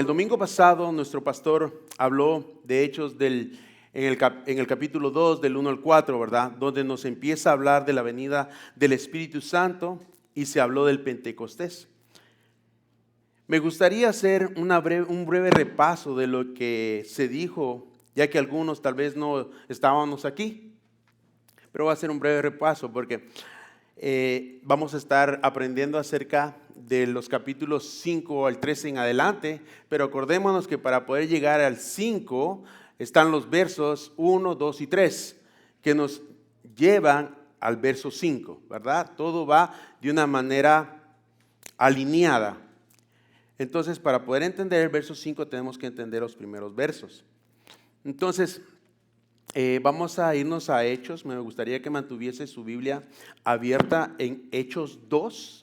El domingo pasado nuestro pastor habló de Hechos en el capítulo 2 del 1 al 4, ¿verdad? Donde nos empieza a hablar de la venida del Espíritu Santo y se habló del Pentecostés. Me gustaría hacer un breve repaso de lo que se dijo, ya que algunos tal vez no estábamos aquí, pero voy a hacer un breve repaso porque vamos a estar aprendiendo acerca de los capítulos 5 al 13 en adelante, pero acordémonos que para poder llegar al 5 están los versos 1, 2 y 3 que nos llevan al verso 5, ¿verdad? Todo va de una manera alineada. Entonces, para poder entender el verso 5 tenemos que entender los primeros versos. Entonces, vamos a irnos a Hechos. Me gustaría que mantuviese su Biblia abierta en Hechos 2.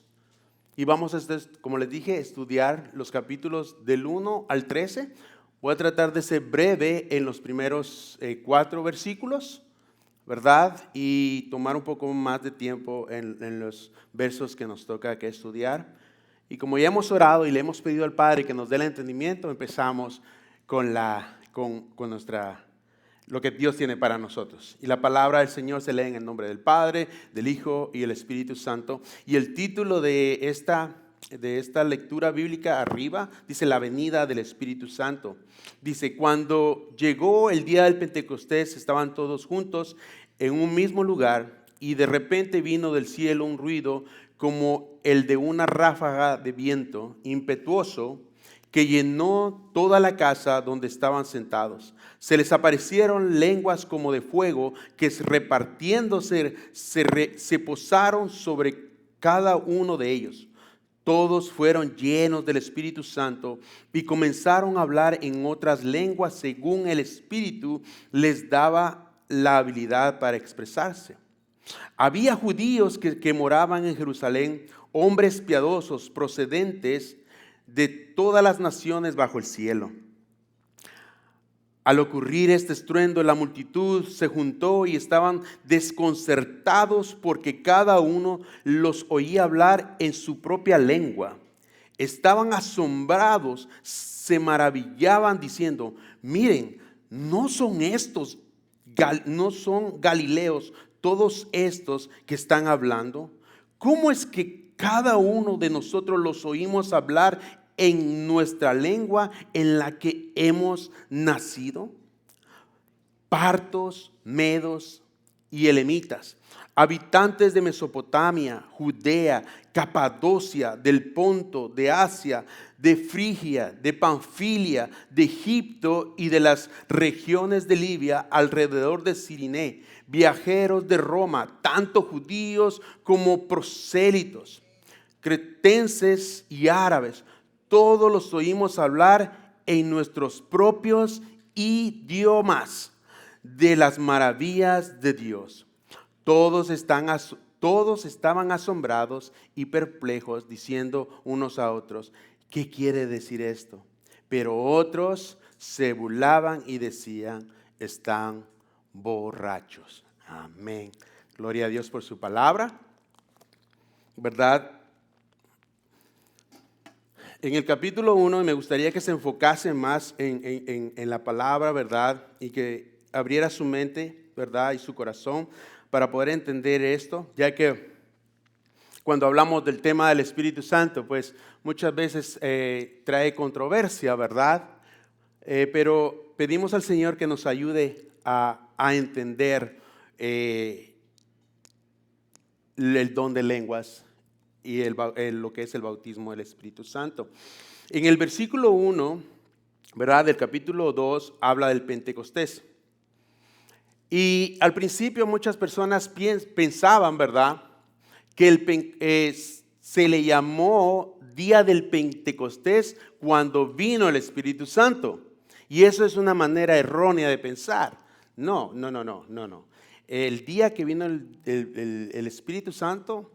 Y vamos a, como les dije, estudiar los capítulos del 1 al 13. Voy a tratar de ser breve en los primeros 4 versículos, ¿verdad? Y tomar un poco más de tiempo en los versos que nos toca que estudiar. Y como ya hemos orado y le hemos pedido al Padre que nos dé el entendimiento, empezamos con lo que Dios tiene para nosotros. Y la palabra del Señor se lee en el nombre del Padre, del Hijo y del Espíritu Santo. Y el título de esta lectura bíblica arriba dice: la venida del Espíritu Santo. Dice: cuando llegó el día del Pentecostés, estaban todos juntos en un mismo lugar, y de repente vino del cielo un ruido como el de una ráfaga de viento impetuoso que llenó toda la casa donde estaban sentados. Se les aparecieron lenguas como de fuego que repartiéndose se posaron sobre cada uno de ellos. Todos fueron llenos del Espíritu Santo y comenzaron a hablar en otras lenguas según el Espíritu les daba la habilidad para expresarse. Había judíos que moraban en Jerusalén, hombres piadosos procedentes de todas las naciones bajo el cielo. Al ocurrir este estruendo, la multitud se juntó y estaban desconcertados porque cada uno los oía hablar en su propia lengua. Estaban asombrados, se maravillaban diciendo: miren, ¿no son galileos todos estos que están hablando? ¿Cómo es que cada uno de nosotros los oímos hablar en nuestra lengua en la que hemos nacido? Partos, medos y elamitas, habitantes de Mesopotamia, Judea, Capadocia, del Ponto, de Asia, de Frigia, de Panfilia, de Egipto y de las regiones de Libia alrededor de Cirene, viajeros de Roma, tanto judíos como prosélitos, cretenses y árabes, todos los oímos hablar en nuestros propios idiomas de las maravillas de Dios. Todos estaban asombrados y perplejos, diciendo unos a otros: ¿qué quiere decir esto? Pero otros se burlaban y decían: están borrachos. Amén. Gloria a Dios por su palabra, ¿verdad? En el capítulo 1 me gustaría que se enfocase más en la palabra, ¿verdad? Y que abriera su mente, ¿verdad? Y su corazón para poder entender esto, ya que cuando hablamos del tema del Espíritu Santo, pues muchas veces trae controversia, ¿verdad? Pero pedimos al Señor que nos ayude a entender el don de lenguas y lo que es el bautismo del Espíritu Santo. En el versículo 1, ¿verdad?, del capítulo 2 habla del Pentecostés. Y al principio muchas personas pensaban, ¿verdad?, que se le llamó día del Pentecostés cuando vino el Espíritu Santo. Y eso es una manera errónea de pensar. No. El día que vino el Espíritu Santo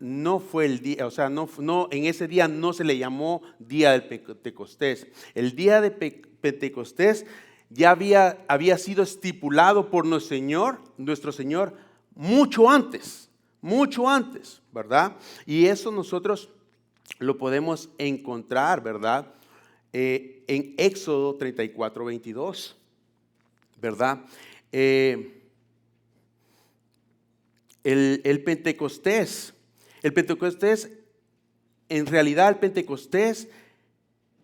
no fue el día, o sea, en ese día no se le llamó día del Pentecostés. El día de Pentecostés ya había sido estipulado por nuestro Señor mucho antes, ¿verdad? Y eso nosotros lo podemos encontrar, ¿verdad?, en Éxodo 34:22, ¿verdad? El Pentecostés, en realidad el Pentecostés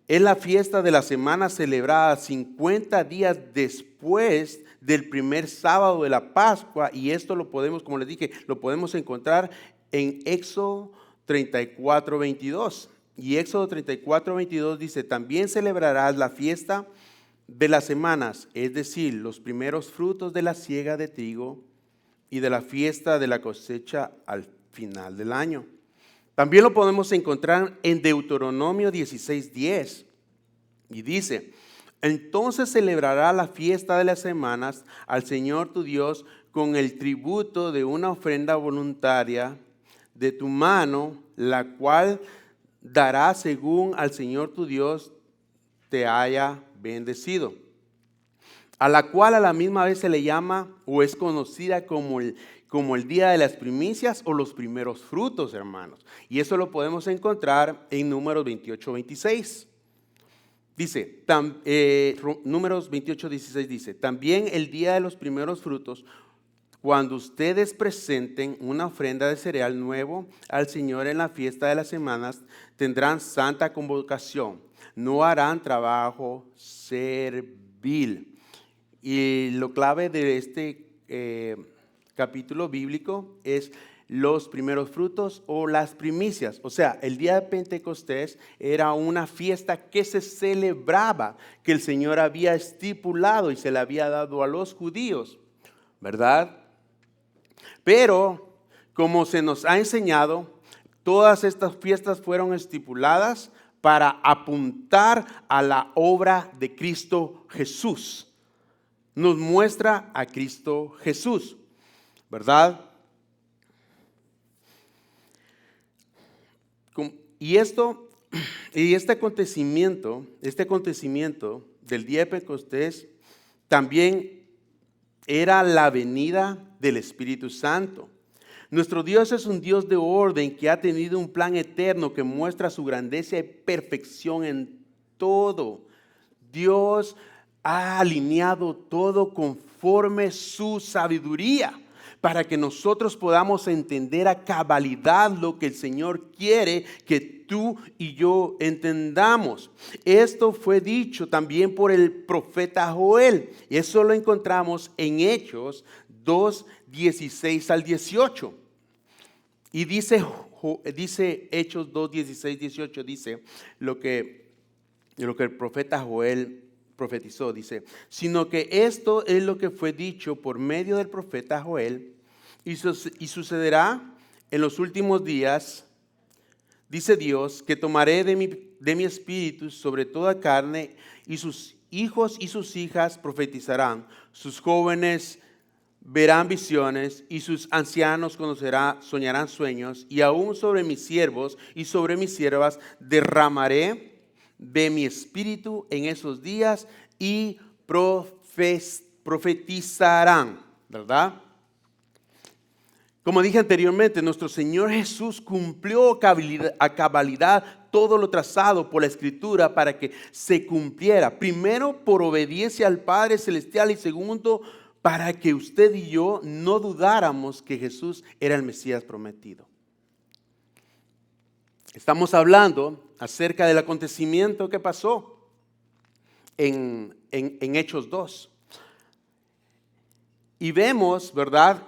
es la fiesta de la semana celebrada 50 días después del primer sábado de la Pascua, y esto lo podemos, como les dije, lo podemos encontrar en Éxodo 34:22. Y Éxodo 34:22 dice: también celebrarás la fiesta de las semanas, es decir, los primeros frutos de la siega de trigo y de la fiesta de la cosecha al final del año. También lo podemos encontrar en Deuteronomio 16:10. Y dice: entonces celebrará la fiesta de las semanas al Señor tu Dios con el tributo de una ofrenda voluntaria de tu mano, la cual dará según al Señor tu Dios te haya bendecido. A la cual a la misma vez se le llama o es conocida como el día de las primicias o los primeros frutos, hermanos. Y eso lo podemos encontrar en Números 28:26. Dice, Números 28:16 dice: también el día de los primeros frutos, cuando ustedes presenten una ofrenda de cereal nuevo al Señor en la fiesta de las semanas, tendrán santa convocación, no harán trabajo servil. Y lo clave de este capítulo bíblico es los primeros frutos o las primicias. O sea, el día de Pentecostés era una fiesta que se celebraba, que el Señor había estipulado y se le había dado a los judíos, ¿verdad? Pero, como se nos ha enseñado, todas estas fiestas fueron estipuladas para apuntar a la obra de Cristo Jesús. Nos muestra a Cristo Jesús, ¿verdad? Y este acontecimiento del día de Pentecostés también era la venida del Espíritu Santo. Nuestro Dios es un Dios de orden que ha tenido un plan eterno que muestra su grandeza y perfección en todo. Dios ha alineado todo conforme su sabiduría, para que nosotros podamos entender a cabalidad lo que el Señor quiere que tú y yo entendamos. Esto fue dicho también por el profeta Joel, y eso lo encontramos en Hechos 2:16 al 18. Y dice Hechos 2:16-18, dice lo que el profeta Joel profetizó, dice: sino que esto es lo que fue dicho por medio del profeta Joel, y sucederá en los últimos días, dice Dios, que tomaré de mi espíritu sobre toda carne, y sus hijos y sus hijas profetizarán, sus jóvenes verán visiones, y sus ancianos soñarán sueños, y aún sobre mis siervos y sobre mis siervas derramaré de mi espíritu en esos días, y profetizarán, ¿verdad? Como dije anteriormente, nuestro Señor Jesús cumplió a cabalidad todo lo trazado por la Escritura para que se cumpliera. Primero, por obediencia al Padre Celestial, y segundo, para que usted y yo no dudáramos que Jesús era el Mesías prometido. Estamos hablando acerca del acontecimiento que pasó en Hechos 2. Y vemos, ¿verdad?,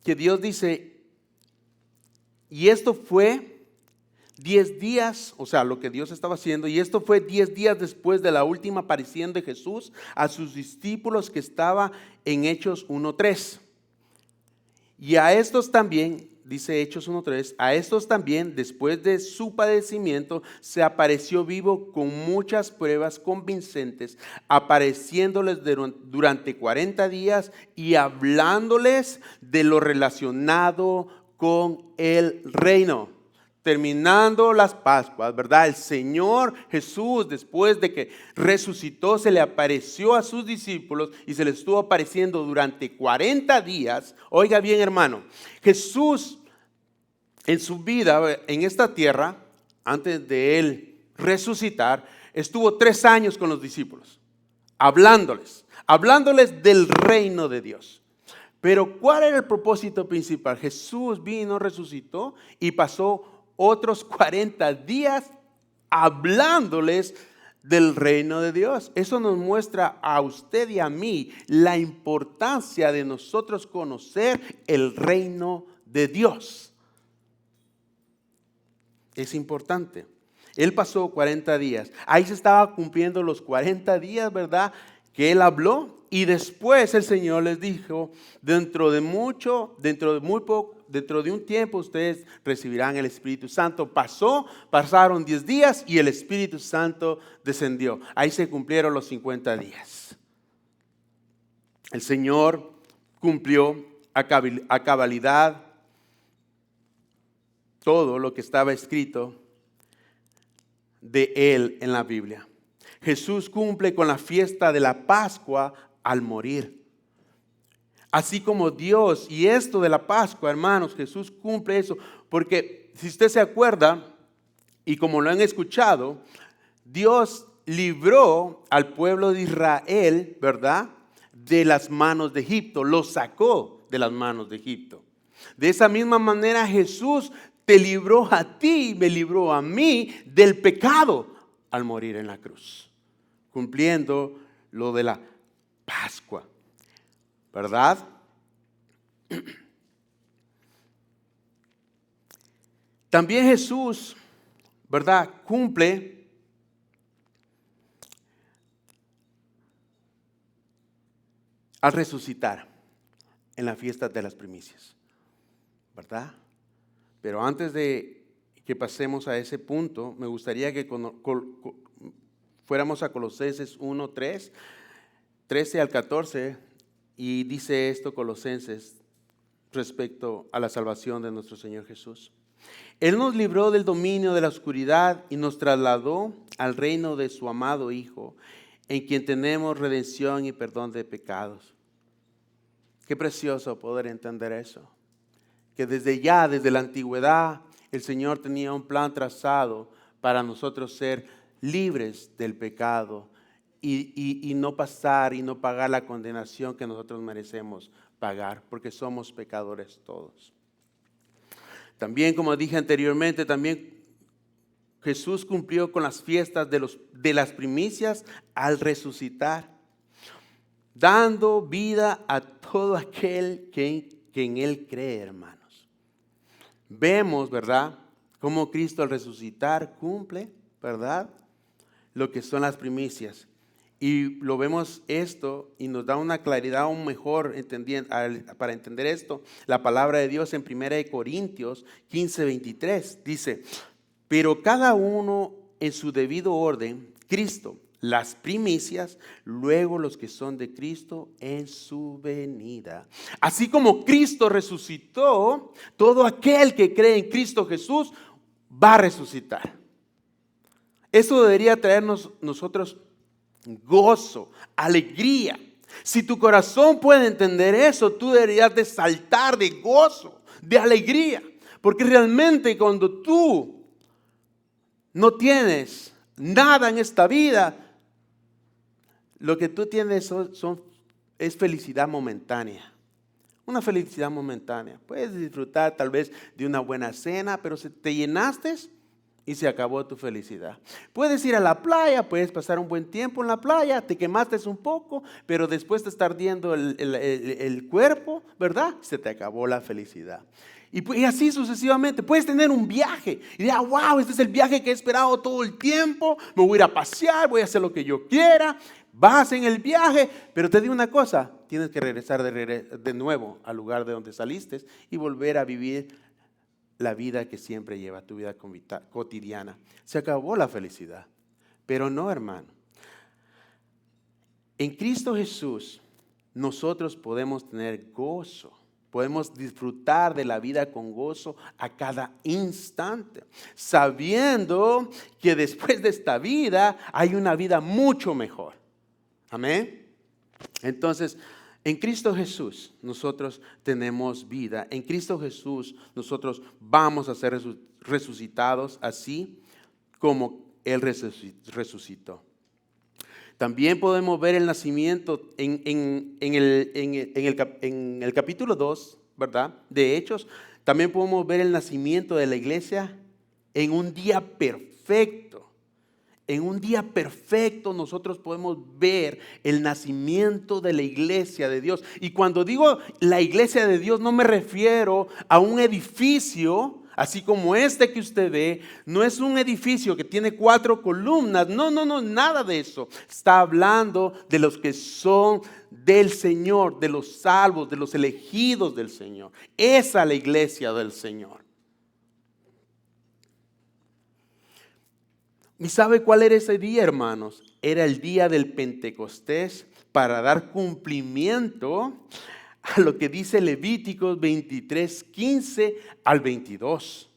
que Dios dice, y esto fue 10 días, o sea, lo que Dios estaba haciendo, y esto fue 10 días después de la última aparición de Jesús a sus discípulos, que estaba en Hechos 1:3. Y a estos también, dice Hechos 1:3, a estos también, después de su padecimiento, se apareció vivo con muchas pruebas convincentes, apareciéndoles durante 40 días y hablándoles de lo relacionado con el reino. Terminando las Pascuas, ¿verdad? El Señor Jesús, después de que resucitó, se le apareció a sus discípulos y se les estuvo apareciendo durante 40 días. Oiga bien, hermano, Jesús en su vida en esta tierra, antes de él resucitar, estuvo 3 años con los discípulos, hablándoles del reino de Dios. Pero ¿cuál era el propósito principal? Jesús vino, resucitó y pasó otros 40 días hablándoles del reino de Dios. Eso nos muestra a usted y a mí la importancia de nosotros conocer el reino de Dios. Es importante. Él pasó 40 días. Ahí se estaba cumpliendo los 40 días, ¿verdad? Que él habló. Y después el Señor les dijo, dentro de un tiempo ustedes recibirán el Espíritu Santo. Pasaron 10 días y el Espíritu Santo descendió. Ahí se cumplieron los 50 días. El Señor cumplió a cabalidad todo lo que estaba escrito de Él en la Biblia. Jesús cumple con la fiesta de la Pascua al morir. Así como Dios, y esto de la Pascua, hermanos, Jesús cumple eso, porque si usted se acuerda, y como lo han escuchado, Dios libró al pueblo de Israel, ¿verdad?, de las manos de Egipto, lo sacó de las manos de Egipto. De esa misma manera Jesús te libró a ti, me libró a mí del pecado al morir en la cruz, cumpliendo lo de la Pascua, ¿verdad? También Jesús, ¿verdad?, cumple al resucitar en la fiesta de las primicias, ¿verdad? Pero antes de que pasemos a ese punto, me gustaría que fuéramos a Colosenses 1, 13 al 14, y dice esto Colosenses respecto a la salvación de nuestro Señor Jesús. Él nos libró del dominio de la oscuridad y nos trasladó al reino de su amado Hijo, en quien tenemos redención y perdón de pecados. Qué precioso poder entender eso. Que desde la antigüedad, el Señor tenía un plan trazado para nosotros ser libres del pecado y no pasar y no pagar la condenación que nosotros merecemos pagar, porque somos pecadores todos. También, como dije anteriormente, también Jesús cumplió con las fiestas de las primicias al resucitar, dando vida a todo aquel que en Él cree, hermanos. Vemos, ¿verdad?, cómo Cristo al resucitar cumple, ¿verdad?, lo que son las primicias. Y lo vemos esto y nos da una claridad aún mejor para entender esto. La palabra de Dios en 1 Corintios 15, 23 dice: pero cada uno en su debido orden, Cristo, las primicias, luego los que son de Cristo en su venida. Así como Cristo resucitó, todo aquel que cree en Cristo Jesús va a resucitar. Eso debería traernos nosotros gozo, alegría. Si tu corazón puede entender eso, tú deberías de saltar de gozo, de alegría. Porque realmente cuando tú no tienes nada en esta vida, lo que tú tienes es felicidad momentánea. Una felicidad momentánea. Puedes disfrutar tal vez de una buena cena, pero si te llenaste y se acabó tu felicidad. Puedes ir a la playa, puedes pasar un buen tiempo en la playa, te quemaste un poco, pero después te está ardiendo el cuerpo, ¿verdad? Se te acabó la felicidad. Y así sucesivamente. Puedes tener un viaje y dirás: wow, este es el viaje que he esperado todo el tiempo, me voy a ir a pasear, voy a hacer lo que yo quiera. Vas en el viaje, pero te digo una cosa, tienes que regresar de nuevo al lugar de donde saliste y volver a vivir la vida que siempre lleva, tu vida cotidiana. Se acabó la felicidad. Pero no, hermano. En Cristo Jesús nosotros podemos tener gozo. Podemos disfrutar de la vida con gozo a cada instante, sabiendo que después de esta vida hay una vida mucho mejor. Amén. Entonces, en Cristo Jesús nosotros tenemos vida. En Cristo Jesús nosotros vamos a ser resucitados así como Él resucitó. También podemos ver el nacimiento en el capítulo 2, ¿verdad? De Hechos. También podemos ver el nacimiento de la iglesia en un día perfecto. En un día perfecto nosotros podemos ver el nacimiento de la iglesia de Dios. Y cuando digo la iglesia de Dios no me refiero a un edificio, así como este que usted ve. No es un edificio que tiene 4 columnas. No, nada de eso. Está hablando de los que son del Señor, de los salvos, de los elegidos del Señor. Esa es la iglesia del Señor. ¿Y sabe cuál era ese día, hermanos? Era el día del Pentecostés, para dar cumplimiento a lo que dice Levíticos 23, 15 al 22.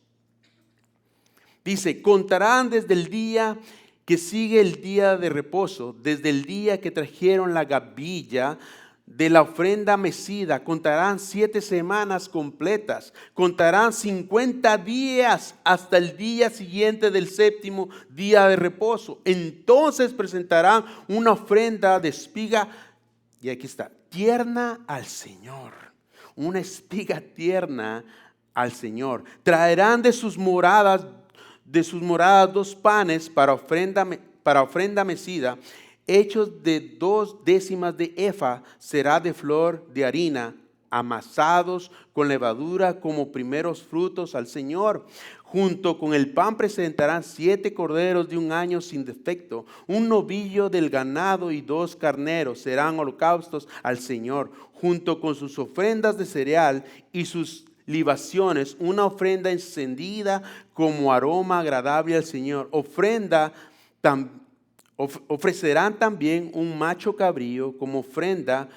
Dice: contarán desde el día que sigue el día de reposo, desde el día que trajeron la gavilla de la ofrenda mecida, contarán 7 semanas completas, contarán 50 días hasta el día siguiente del 7º día de reposo. Entonces presentarán una ofrenda de espiga, y aquí está, tierna al Señor, una espiga tierna al Señor. Traerán de sus moradas 2 panes para ofrenda mecida, hechos de 2 décimas de efa, será de flor de harina, amasados con levadura como primeros frutos al Señor. Junto con el pan presentarán 7 corderos de 1 año sin defecto, un novillo del ganado y 2 carneros, serán holocaustos al Señor. Junto con sus ofrendas de cereal y sus libaciones, una ofrenda encendida como aroma agradable al Señor. Ofrecerán también un macho cabrío como ofrenda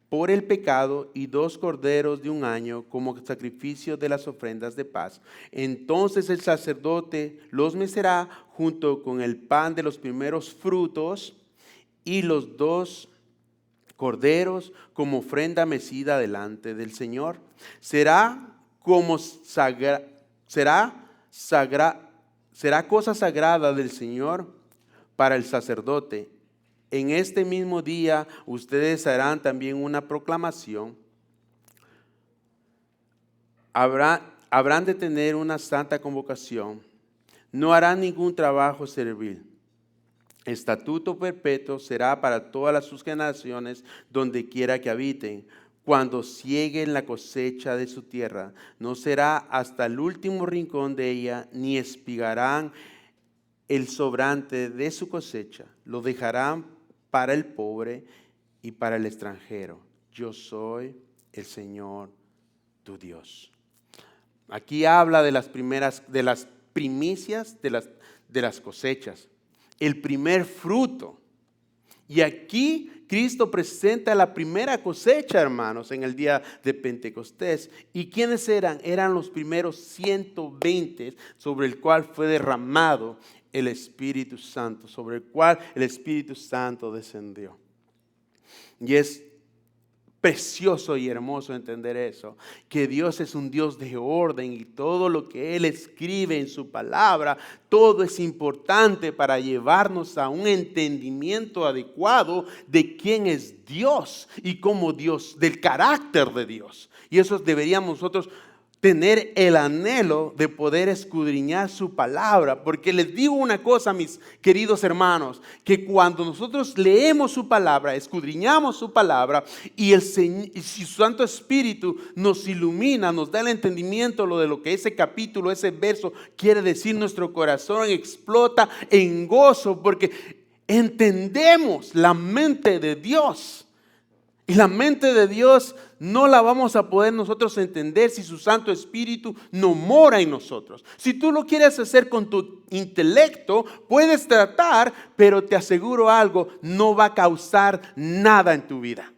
por el pecado y 2 corderos de 1 año como sacrificio de las ofrendas de paz. Entonces el sacerdote los mecerá junto con el pan de los primeros frutos y los 2 corderos como ofrenda mecida delante del Señor. Será cosa sagrada del Señor para el sacerdote. En este mismo día ustedes harán también una proclamación. Habrán de tener una santa convocación. No harán ningún trabajo servil. Estatuto perpetuo será para todas sus generaciones, donde quiera que habiten. Cuando cieguen la cosecha de su tierra, no será hasta el último rincón de ella, ni espigarán el sobrante de su cosecha. Lo dejarán para el pobre y para el extranjero. Yo soy el Señor tu Dios. Aquí habla de las primicias de las cosechas, el primer fruto. Y aquí Cristo presenta la primera cosecha, hermanos, en el día de Pentecostés. ¿Y quiénes eran? Eran los primeros 120 sobre el cual fue derramado el Espíritu Santo, sobre el cual el Espíritu Santo descendió. Y es precioso y hermoso entender eso, que Dios es un Dios de orden y todo lo que Él escribe en su palabra, todo es importante para llevarnos a un entendimiento adecuado de quién es Dios y cómo Dios, del carácter de Dios. Y eso deberíamos nosotros tener el anhelo de poder escudriñar su palabra, porque les digo una cosa, mis queridos hermanos, que cuando nosotros leemos su palabra, escudriñamos su palabra y su Santo Espíritu nos ilumina, nos da el entendimiento de lo que ese capítulo, ese verso quiere decir, nuestro corazón explota en gozo porque entendemos la mente de Dios. Y la mente de Dios no la vamos a poder nosotros entender si su Santo Espíritu no mora en nosotros. Si tú lo quieres hacer con tu intelecto, puedes tratar, pero te aseguro algo, no va a causar nada en tu vida.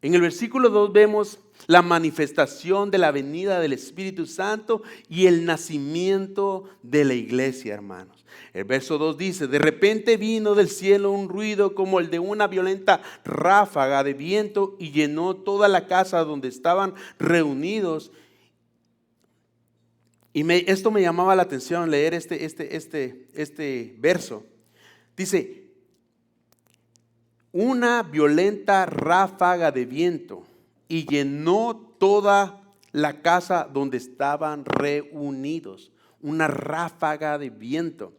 En el versículo 2 vemos la manifestación de la venida del Espíritu Santo y el nacimiento de la iglesia, hermanos. El verso 2 dice: de repente vino del cielo un ruido como el de una violenta ráfaga de viento y llenó toda la casa donde estaban reunidos. Esto me llamaba la atención leer este verso. Dice, una violenta ráfaga de viento y llenó toda la casa donde estaban reunidos. Una ráfaga de viento.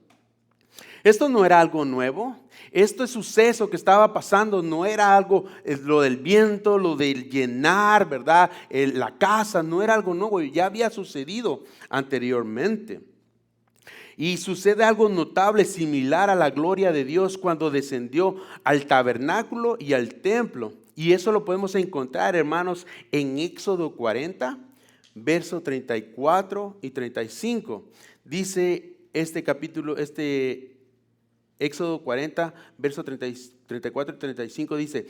Esto no era algo nuevo. Este suceso que estaba pasando no era algo, lo del viento, lo del llenar, ¿verdad? La casa no era algo nuevo, ya había sucedido anteriormente. Y sucede algo notable, similar a la gloria de Dios cuando descendió al tabernáculo y al templo. Y eso lo podemos encontrar, hermanos, en Éxodo 40, versos 34 y 35. Dice este capítulo, Éxodo 40, versos 34 y 35 dice: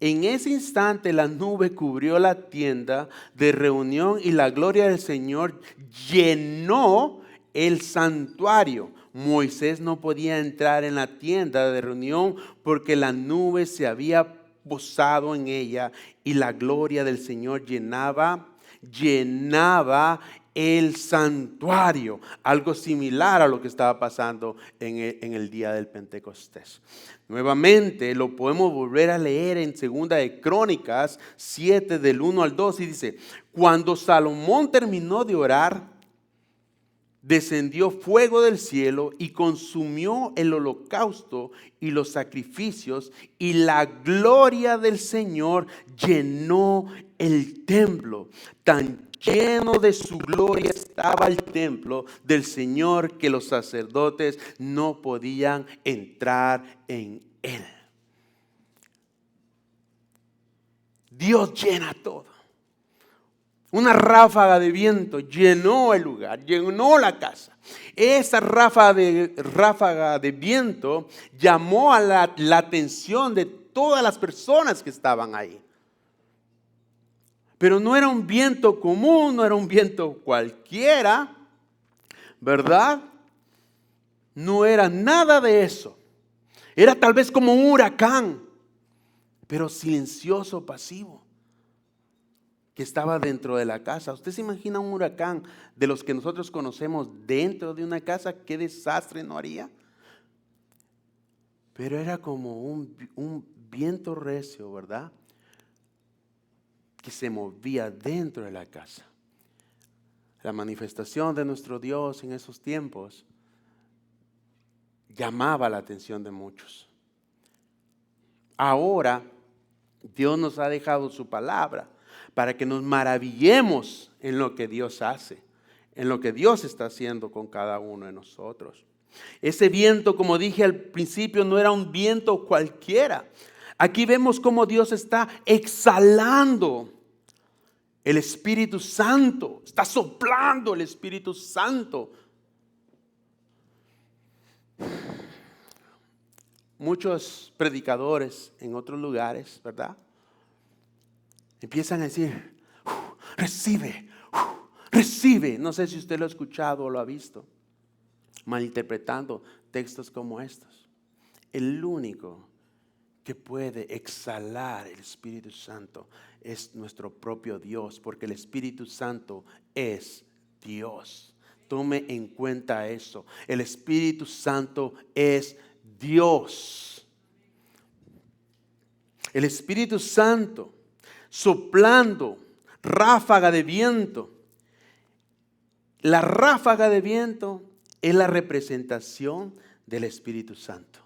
en ese instante la nube cubrió la tienda de reunión y la gloria del Señor llenó el santuario. Moisés no podía entrar en la tienda de reunión porque la nube se había posado en ella y la gloria del Señor llenaba el santuario, algo similar a lo que estaba pasando en el día del Pentecostés. Nuevamente lo podemos volver a leer en Segunda de Crónicas 7 del 1 al 2 y dice: cuando Salomón terminó de orar, descendió fuego del cielo y consumió el holocausto y los sacrificios, y la gloria del Señor llenó el templo. Tan lleno de su gloria estaba el templo del Señor que los sacerdotes no podían entrar en él. Dios llena todo. Una ráfaga de viento llenó el lugar, llenó la casa. Esa ráfaga de viento llamó a la atención de todas las personas que estaban ahí. Pero no era un viento común, no era un viento cualquiera, ¿verdad? No era nada de eso. Era tal vez como un huracán, pero silencioso, pasivo, que estaba dentro de la casa. ¿Usted se imagina un huracán de los que nosotros conocemos dentro de una casa? ¿Qué desastre no haría? Pero era como un viento recio, ¿verdad? Que se movía dentro de la casa. La manifestación de nuestro Dios en esos tiempos llamaba la atención de muchos. Ahora Dios nos ha dejado su palabra para que nos maravillemos en lo que Dios hace, en lo que Dios está haciendo con cada uno de nosotros. Ese viento, como dije al principio, no era un viento cualquiera. Aquí vemos cómo Dios está exhalando el Espíritu Santo, está soplando el Espíritu Santo. Muchos predicadores en otros lugares, ¿verdad?, empiezan a decir: recibe, recibe. No sé si usted lo ha escuchado o lo ha visto, malinterpretando textos como estos. El único que puede exhalar el Espíritu Santo es nuestro propio Dios, porque el Espíritu Santo es Dios. Tome en cuenta eso. El Espíritu Santo es Dios. El Espíritu Santo soplando, ráfaga de viento. La ráfaga de viento es la representación del Espíritu Santo.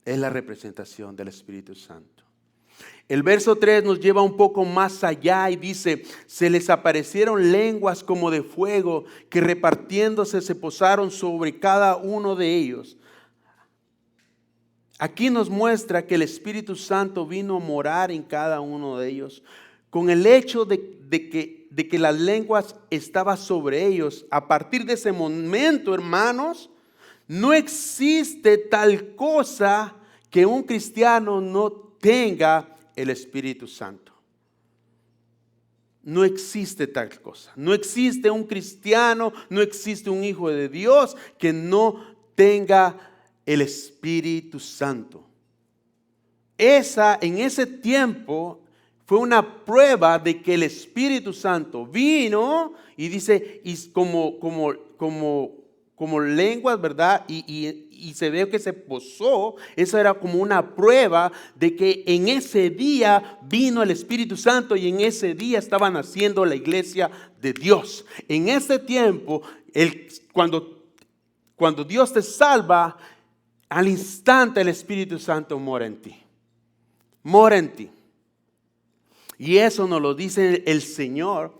Es la representación del Espíritu Santo. El verso 3 nos lleva un poco más allá y dice: se les aparecieron lenguas como de fuego que repartiéndose se posaron sobre cada uno de ellos. Aquí nos muestra que el Espíritu Santo vino a morar en cada uno de ellos. Con el hecho de que las lenguas estaban sobre ellos, a partir de ese momento, hermanos, no existe tal cosa que un cristiano no tenga el Espíritu Santo. No existe tal cosa. No existe un cristiano, no existe un hijo de Dios que no tenga el Espíritu Santo. En ese tiempo Fue una prueba de que el Espíritu Santo vino y dice, y como lenguas, ¿verdad? Y se ve que se posó. Eso era como una prueba de que en ese día vino el Espíritu Santo y en ese día estaba naciendo la iglesia de Dios. En ese tiempo, cuando Dios te salva, al instante el Espíritu Santo mora en ti. Mora en ti. Y eso nos lo dice el Señor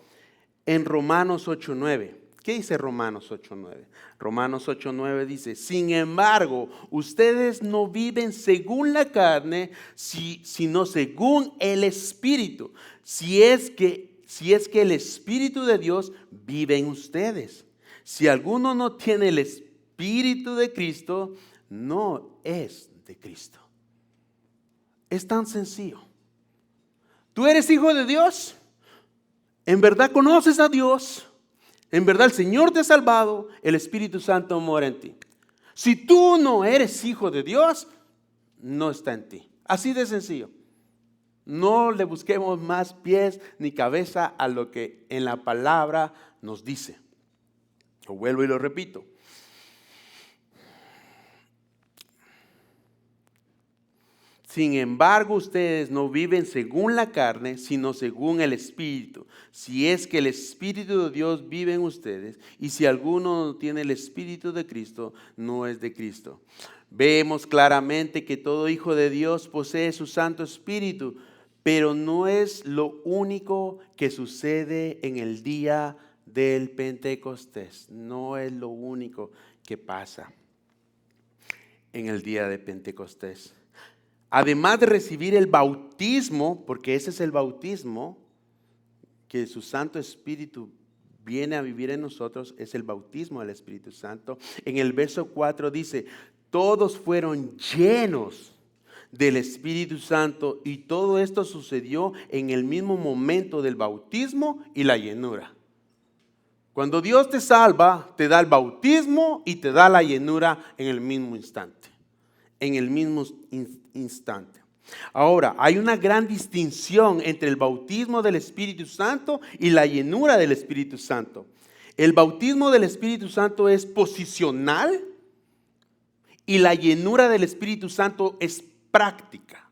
en Romanos 8:9. ¿Qué dice Romanos 8:9? Romanos 8:9 dice, sin embargo, ustedes no viven según la carne, sino según el Espíritu. Si es que el Espíritu de Dios vive en ustedes. Si alguno no tiene el Espíritu de Cristo, no es de Cristo. Es tan sencillo. ¿Tú eres hijo de Dios? ¿En verdad conoces a Dios? ¿En verdad el Señor te ha salvado? El Espíritu Santo mora en ti. Si tú no eres hijo de Dios, no está en ti. Así de sencillo. No le busquemos más pies ni cabeza a lo que en la palabra nos dice. Lo vuelvo y lo repito. Sin embargo, ustedes no viven según la carne, sino según el Espíritu. Si es que el Espíritu de Dios vive en ustedes, y si alguno no tiene el Espíritu de Cristo, no es de Cristo. Vemos claramente que todo hijo de Dios posee su Santo Espíritu, pero no es lo único que sucede en el día del Pentecostés. No es lo único que pasa en el día de Pentecostés. Además de recibir el bautismo, porque ese es el bautismo, que su Santo Espíritu viene a vivir en nosotros, es el bautismo del Espíritu Santo. En el verso 4 dice, todos fueron llenos del Espíritu Santo y todo esto sucedió en el mismo momento del bautismo y la llenura. Cuando Dios te salva, te da el bautismo y te da la llenura en el mismo instante. En el mismo instante. Ahora, hay una gran distinción entre el bautismo del Espíritu Santo y la llenura del Espíritu Santo. El bautismo del Espíritu Santo es posicional y la llenura del Espíritu Santo es práctica.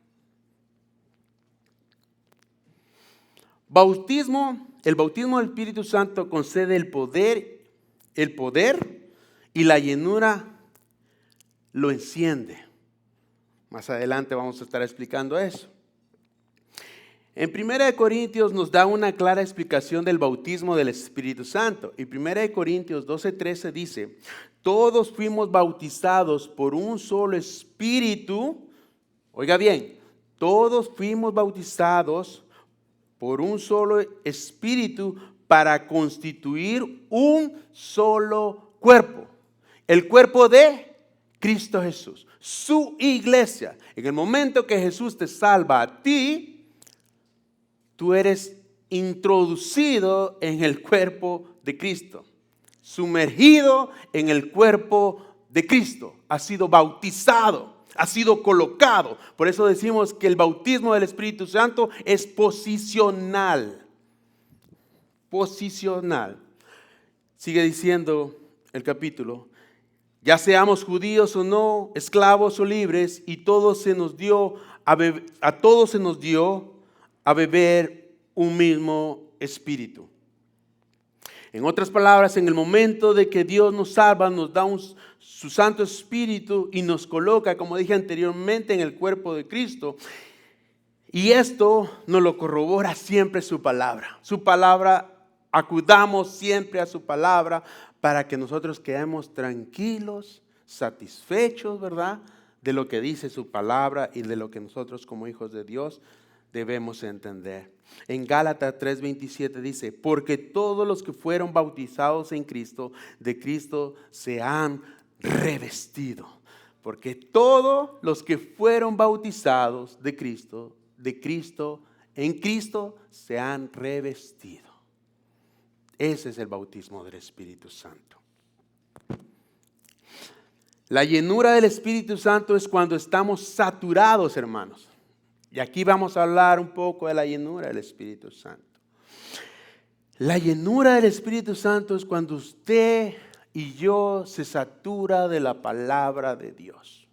El bautismo del Espíritu Santo concede el poder y la llenura lo enciende. Más adelante vamos a estar explicando eso. En 1 Corintios nos da una clara explicación del bautismo del Espíritu Santo. Y 1 Corintios 12:13 dice, todos fuimos bautizados por un solo Espíritu. Oiga bien, todos fuimos bautizados por un solo Espíritu para constituir un solo cuerpo. El cuerpo de Cristo Jesús, su iglesia. En el momento que Jesús te salva a ti, tú eres introducido en el cuerpo de Cristo, sumergido en el cuerpo de Cristo, has sido bautizado, has sido colocado. Por eso decimos que el bautismo del Espíritu Santo es posicional. Posicional. Sigue diciendo el capítulo. Ya seamos judíos o no, esclavos o libres, y a todos se nos dio a beber un mismo espíritu. En otras palabras, en el momento de que Dios nos salva, nos da su Santo Espíritu y nos coloca, como dije anteriormente, en el cuerpo de Cristo. Y esto nos lo corrobora siempre su palabra. Su palabra, acudamos siempre a su palabra, para que nosotros quedemos tranquilos, satisfechos, ¿verdad? De lo que dice su palabra y de lo que nosotros como hijos de Dios debemos entender. En Gálatas 3:27 dice, porque todos los que fueron bautizados en Cristo, de Cristo se han revestido. Porque todos los que fueron bautizados de Cristo, en Cristo se han revestido. Ese es el bautismo del Espíritu Santo. La llenura del Espíritu Santo es cuando estamos saturados, hermanos. Y aquí vamos a hablar un poco de la llenura del Espíritu Santo. La llenura del Espíritu Santo es cuando usted y yo se satura de la palabra de Dios.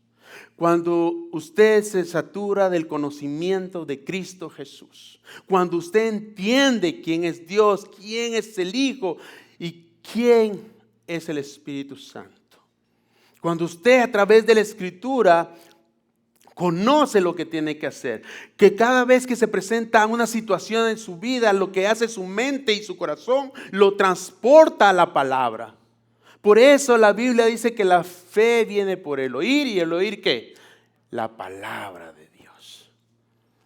Cuando usted se satura del conocimiento de Cristo Jesús. Cuando usted entiende quién es Dios, quién es el Hijo y quién es el Espíritu Santo. Cuando usted a través de la Escritura conoce lo que tiene que hacer. Que cada vez que se presenta una situación en su vida, lo que hace su mente y su corazón lo transporta a la palabra. Por eso la Biblia dice que la fe viene por el oír. ¿Y el oír qué? La palabra de Dios.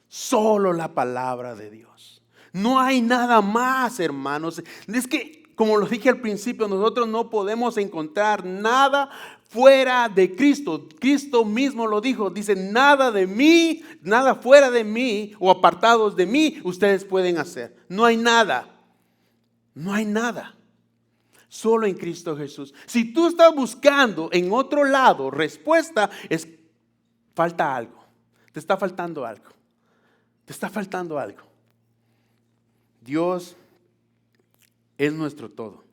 Solo la palabra de Dios. No hay nada más, hermanos. Es que, como lo dije al principio, nosotros no podemos encontrar nada fuera de Cristo. Cristo mismo lo dijo. Dice, nada de mí, nada fuera de mí o apartados de mí ustedes pueden hacer. No hay nada. No hay nada. Solo en Cristo Jesús. Si tú estás buscando en otro lado respuesta, falta algo. Te está faltando algo. Te está faltando algo. Dios es nuestro todo.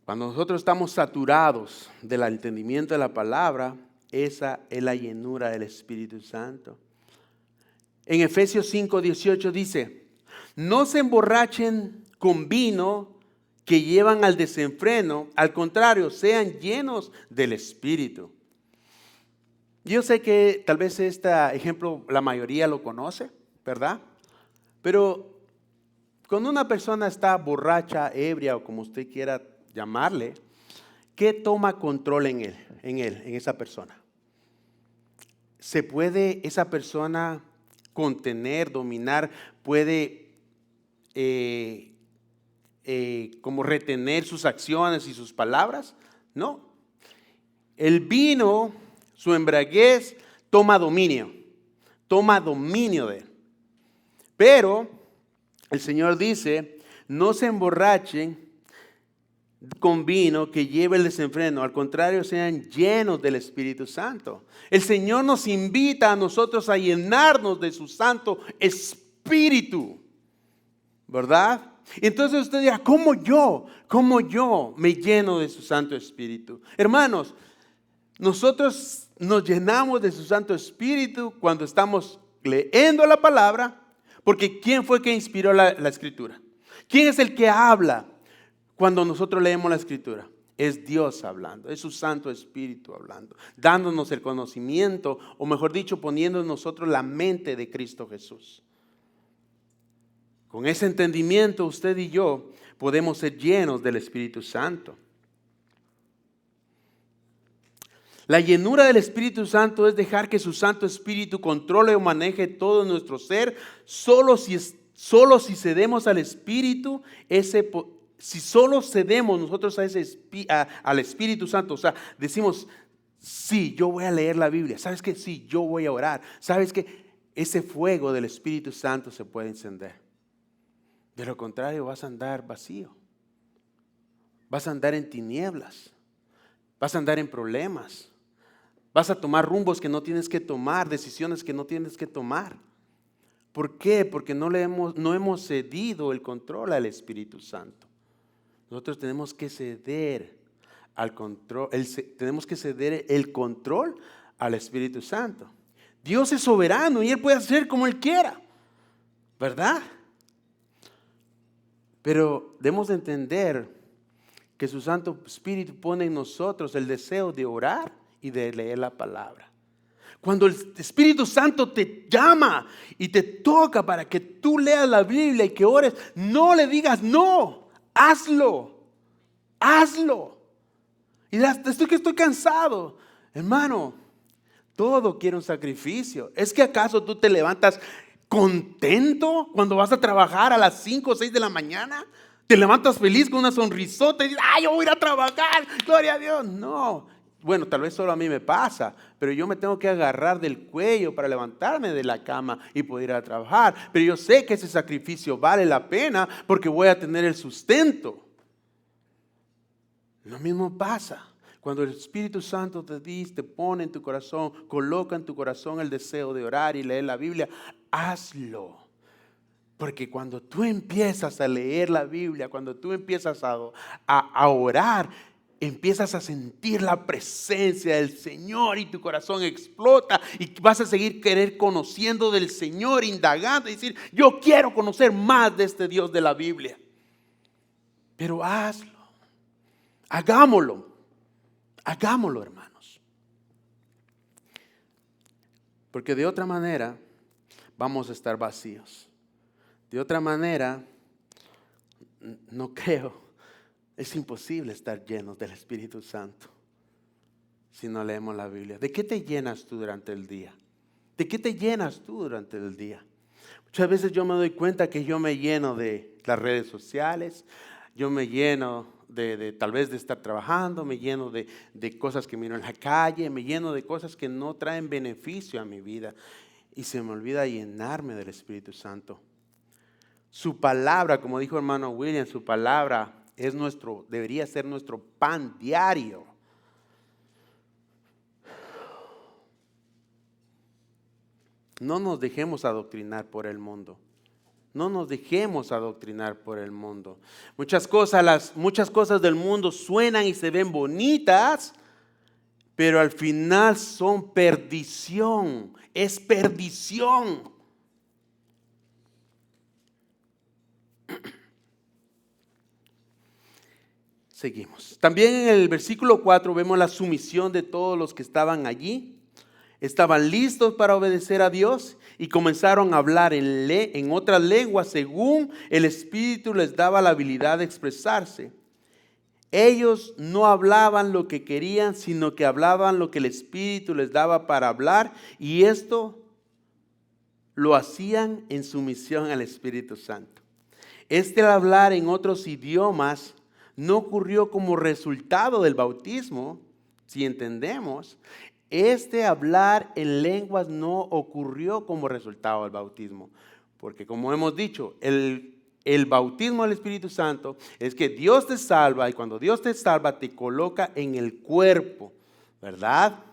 Cuando nosotros estamos saturados del entendimiento de la palabra, esa es la llenura del Espíritu Santo. En Efesios 5:18 dice, no se emborrachen con vino que llevan al desenfreno, al contrario, sean llenos del Espíritu. Yo sé que tal vez este ejemplo la mayoría lo conoce, ¿verdad? Pero cuando una persona está borracha, ebria o como usted quiera llamarle, ¿qué toma control en esa persona? ¿Se puede esa persona contener, dominar, puede como retener sus acciones y sus palabras? No. El vino, su embriaguez, toma dominio de él. Pero el Señor dice, no se emborrachen con vino que lleve el desenfreno, al contrario, sean llenos del Espíritu Santo. El Señor nos invita a nosotros a llenarnos de su Santo Espíritu, ¿verdad? Entonces usted dirá, ¿cómo yo me lleno de su Santo Espíritu? Hermanos, nosotros nos llenamos de su Santo Espíritu cuando estamos leyendo la palabra, porque ¿quién fue que inspiró la Escritura? ¿Quién es el que habla cuando nosotros leemos la Escritura? Es Dios hablando, es su Santo Espíritu hablando, dándonos el conocimiento, o mejor dicho, poniendo en nosotros la mente de Cristo Jesús. Con ese entendimiento usted y yo podemos ser llenos del Espíritu Santo. La llenura del Espíritu Santo es dejar que su Santo Espíritu controle o maneje todo nuestro ser. Solo si cedemos al Espíritu, si solo cedemos nosotros al Espíritu Santo, o sea, decimos, sí, yo voy a leer la Biblia. ¿Sabes qué? Sí, yo voy a orar. ¿Sabes qué? Ese fuego del Espíritu Santo se puede encender. De lo contrario, vas a andar vacío. Vas a andar en tinieblas. Vas a andar en problemas. Vas a tomar rumbos que no tienes que tomar, decisiones que no tienes que tomar. ¿Por qué? Porque no hemos cedido el control al Espíritu Santo. Nosotros tenemos que ceder al control, tenemos que ceder el control al Espíritu Santo. Dios es soberano y Él puede hacer como Él quiera, ¿verdad? Pero debemos de entender que su Santo Espíritu pone en nosotros el deseo de orar y de leer la palabra. Cuando el Espíritu Santo te llama y te toca para que tú leas la Biblia y que ores, no le digas no, hazlo. Y dirás, estoy cansado. Hermano, todo quiere un sacrificio. ¿Es que acaso tú te levantas contento cuando vas a trabajar a las 5 o 6 de la mañana? ¿Te levantas feliz con una sonrisota y dices, yo voy a ir a trabajar, gloria a Dios? No. Bueno, tal vez solo a mí me pasa, pero yo me tengo que agarrar del cuello para levantarme de la cama y poder ir a trabajar. Pero yo sé que ese sacrificio vale la pena porque voy a tener el sustento. Lo mismo pasa Cuando el Espíritu Santo te dice, te pone en tu corazón, coloca en tu corazón el deseo de orar y leer la Biblia, hazlo. Porque cuando tú empiezas a leer la Biblia, cuando tú empiezas a orar, empiezas a sentir la presencia del Señor y tu corazón explota y vas a seguir querer conociendo del Señor, indagando y decir, yo quiero conocer más de este Dios de la Biblia. Pero hazlo, hagámoslo, hermanos. Porque de otra manera vamos a estar vacíos. De otra manera, no creo, es imposible estar llenos del Espíritu Santo si no leemos la Biblia. ¿De qué te llenas tú durante el día? ¿De qué te llenas tú durante el día? Muchas veces yo me doy cuenta que yo me lleno de las redes sociales, yo me lleno de tal vez de estar trabajando, me lleno de cosas que miro en la calle, me lleno de cosas que no traen beneficio a mi vida y se me olvida llenarme del Espíritu Santo. Su palabra, como dijo hermano William, su palabra debería ser nuestro pan diario. No nos dejemos adoctrinar por el mundo. No nos dejemos adoctrinar por el mundo. Muchas cosas del mundo suenan y se ven bonitas, pero al final son perdición. Es perdición. Seguimos. También en el versículo 4 vemos la sumisión de todos los que estaban allí. Estaban listos para obedecer a Dios y comenzaron a hablar en otras lenguas según el Espíritu les daba la habilidad de expresarse. Ellos no hablaban lo que querían, sino que hablaban lo que el Espíritu les daba para hablar, y esto lo hacían en sumisión al Espíritu Santo. Hablar en otros idiomas no ocurrió como resultado del bautismo, si entendemos. Hablar en lenguas no ocurrió como resultado del bautismo, porque como hemos dicho, el bautismo del Espíritu Santo es que Dios te salva, y cuando Dios te salva te coloca en el cuerpo, ¿verdad?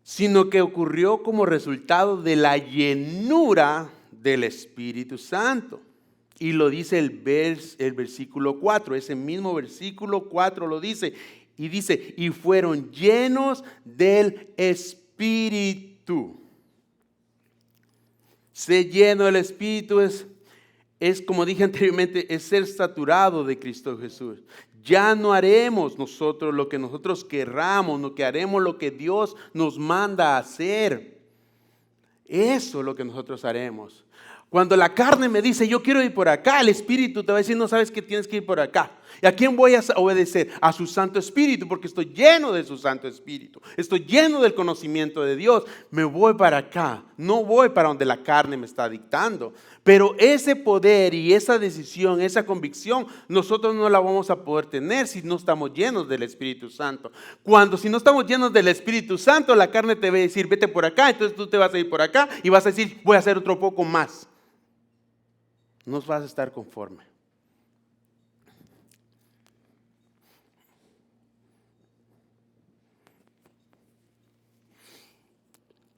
Sino que ocurrió como resultado de la llenura del Espíritu Santo. Y lo dice el versículo 4, ese mismo versículo 4 lo dice. Y dice, y fueron llenos del Espíritu. Ser lleno del Espíritu es como dije anteriormente, es ser saturado de Cristo Jesús. Ya no haremos nosotros lo que nosotros querramos, no que haremos lo que Dios nos manda a hacer. Eso es lo que nosotros haremos. Cuando la carne me dice, yo quiero ir por acá, el Espíritu te va a decir, no sabes que tienes que ir por acá. ¿Y a quién voy a obedecer? A su Santo Espíritu, porque estoy lleno de su Santo Espíritu. Estoy lleno del conocimiento de Dios. Me voy para acá, no voy para donde la carne me está dictando. Pero ese poder y esa decisión, esa convicción, nosotros no la vamos a poder tener si no estamos llenos del Espíritu Santo. Si no estamos llenos del Espíritu Santo, la carne te va a decir, vete por acá, entonces tú te vas a ir por acá y vas a decir, voy a hacer otro poco más. No vas a estar conforme.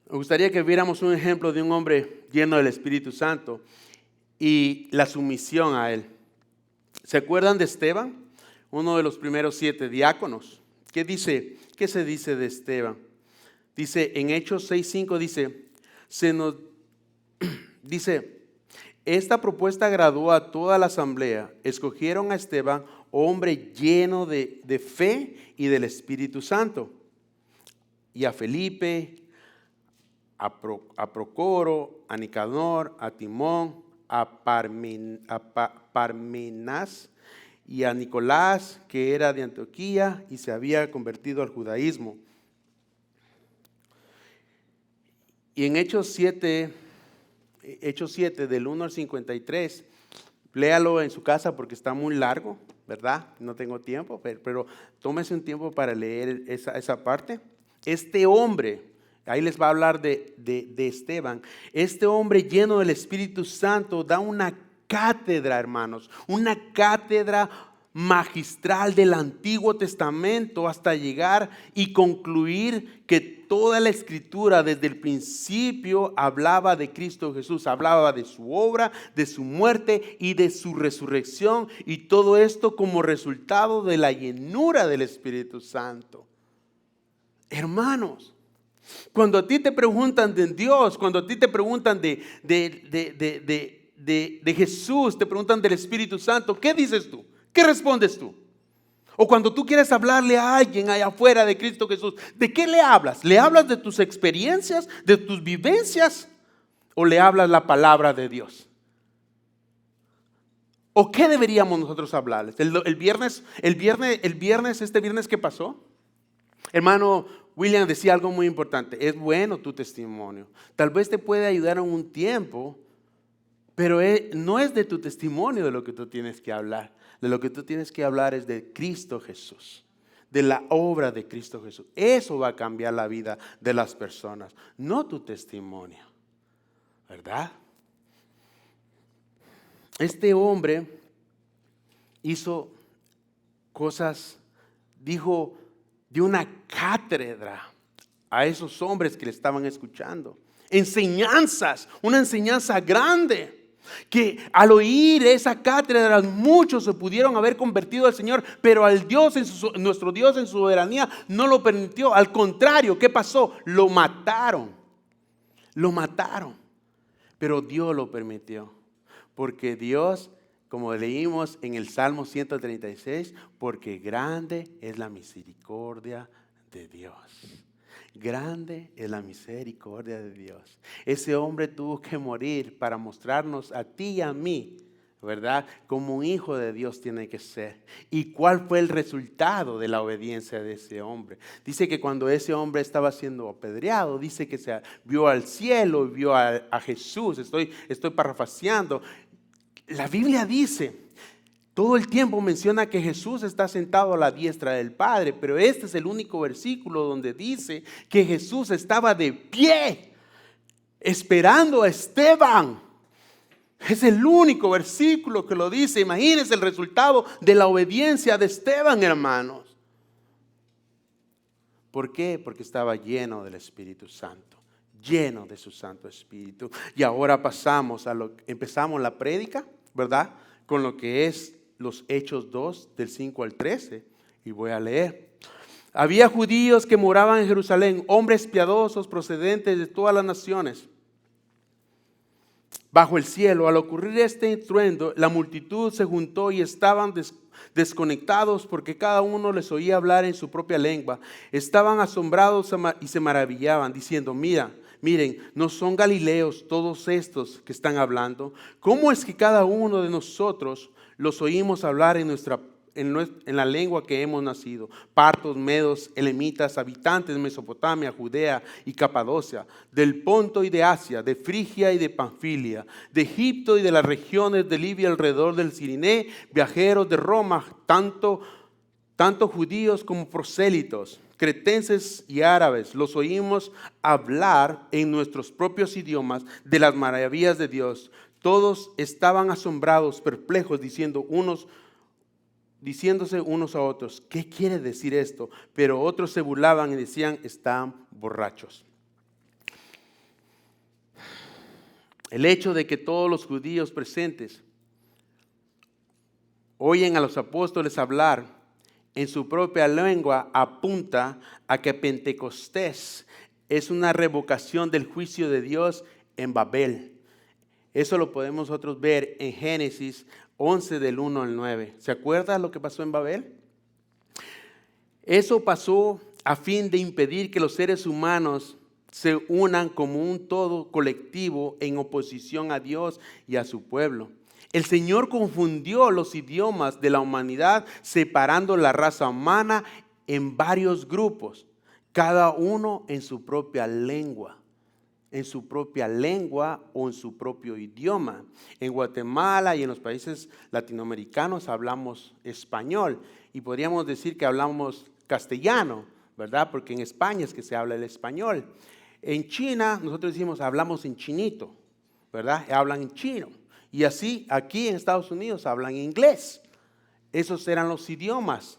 Me gustaría que viéramos un ejemplo de un hombre lleno del Espíritu Santo y la sumisión a él. ¿Se acuerdan de Esteban? Uno de los primeros 7 diáconos. ¿Qué se dice de Esteban? Dice en Hechos 6:5 dice, esta propuesta agradó a toda la asamblea. Escogieron a Esteban, hombre lleno de fe y del Espíritu Santo, y a Felipe, a Procoro, a Nicador, a Timón, a Parmenas y a Nicolás, que era de Antioquía y se había convertido al judaísmo. Y en Hechos 7, del 1 al 53, léalo en su casa porque está muy largo, ¿verdad? No tengo tiempo, pero tómese un tiempo para leer esa parte. Este hombre, ahí les va a hablar de Esteban. Este hombre lleno del Espíritu Santo da una cátedra, hermanos, una cátedra magistral del Antiguo Testamento hasta llegar y concluir que toda la Escritura desde el principio hablaba de Cristo Jesús, hablaba de su obra, de su muerte y de su resurrección, y todo esto como resultado de la llenura del Espíritu Santo. Hermanos, cuando a ti te preguntan de Dios, cuando a ti te preguntan de Jesús, te preguntan del Espíritu Santo, ¿qué dices tú? ¿Qué respondes tú? O cuando tú quieres hablarle a alguien allá afuera de Cristo Jesús, ¿de qué le hablas? ¿Le hablas de tus experiencias, de tus vivencias? ¿O le hablas la palabra de Dios? ¿O qué deberíamos nosotros hablarles? Este viernes que pasó, hermano William decía algo muy importante. Es bueno tu testimonio. Tal vez te puede ayudar en un tiempo, pero no es de tu testimonio de lo que tú tienes que hablar. De lo que tú tienes que hablar es de Cristo Jesús, de la obra de Cristo Jesús. Eso va a cambiar la vida de las personas, no tu testimonio, ¿verdad? Este hombre hizo cosas, dio una cátedra a esos hombres que le estaban escuchando. Enseñanzas, una enseñanza grande. Que al oír esa cátedra muchos se pudieron haber convertido al Señor, pero nuestro Dios en su soberanía no lo permitió. Al contrario, ¿qué pasó? Lo mataron. Pero Dios lo permitió, porque Dios, como leímos en el Salmo 136, porque grande es la misericordia de Dios. Grande es la misericordia de Dios. Ese hombre tuvo que morir para mostrarnos a ti y a mí, ¿verdad? Como un hijo de Dios tiene que ser. ¿Y cuál fue el resultado de la obediencia de ese hombre? Dice que cuando ese hombre estaba siendo apedreado, dice que se vio al cielo y vio a Jesús. Estoy parafraseando. La Biblia dice, todo el tiempo menciona que Jesús está sentado a la diestra del Padre, pero este es el único versículo donde dice que Jesús estaba de pie, esperando a Esteban. Es el único versículo que lo dice. Imagínense el resultado de la obediencia de Esteban, hermanos. ¿Por qué? Porque estaba lleno del Espíritu Santo, lleno de su Santo Espíritu. Y ahora empezamos la prédica, ¿verdad? Con lo que es los Hechos 2, del 5 al 13, y voy a leer. Había judíos que moraban en Jerusalén, hombres piadosos procedentes de todas las naciones bajo el cielo. Al ocurrir este estruendo, la multitud se juntó y estaban desconectados porque cada uno les oía hablar en su propia lengua. Estaban asombrados y se maravillaban, diciendo, miren, ¿no son galileos todos estos que están hablando? ¿Cómo es que cada uno de nosotros los oímos hablar en la lengua que hemos nacido? Partos, medos, elamitas, habitantes de Mesopotamia, Judea y Capadocia, del Ponto y de Asia, de Frigia y de Panfilia, de Egipto y de las regiones de Libia alrededor del Cirineo, viajeros de Roma, tanto judíos como prosélitos, cretenses y árabes, los oímos hablar en nuestros propios idiomas de las maravillas de Dios. Todos estaban asombrados, perplejos, diciéndose unos a otros, ¿qué quiere decir esto? Pero otros se burlaban y decían, están borrachos. El hecho de que todos los judíos presentes oyen a los apóstoles hablar en su propia lengua apunta a que Pentecostés es una revocación del juicio de Dios en Babel. Eso lo podemos nosotros ver en Génesis 11 del 1 al 9. ¿Se acuerda lo que pasó en Babel? Eso pasó a fin de impedir que los seres humanos se unan como un todo colectivo en oposición a Dios y a su pueblo. El Señor confundió los idiomas de la humanidad, separando la raza humana en varios grupos, cada uno en su propia lengua. En su propia lengua o en su propio idioma. En Guatemala y en los países latinoamericanos hablamos español y podríamos decir que hablamos castellano, ¿verdad? Porque en España es que se habla el español. En China nosotros decimos hablamos en chinito, ¿verdad? Hablan en chino. Y así aquí en Estados Unidos hablan inglés. Esos eran los idiomas.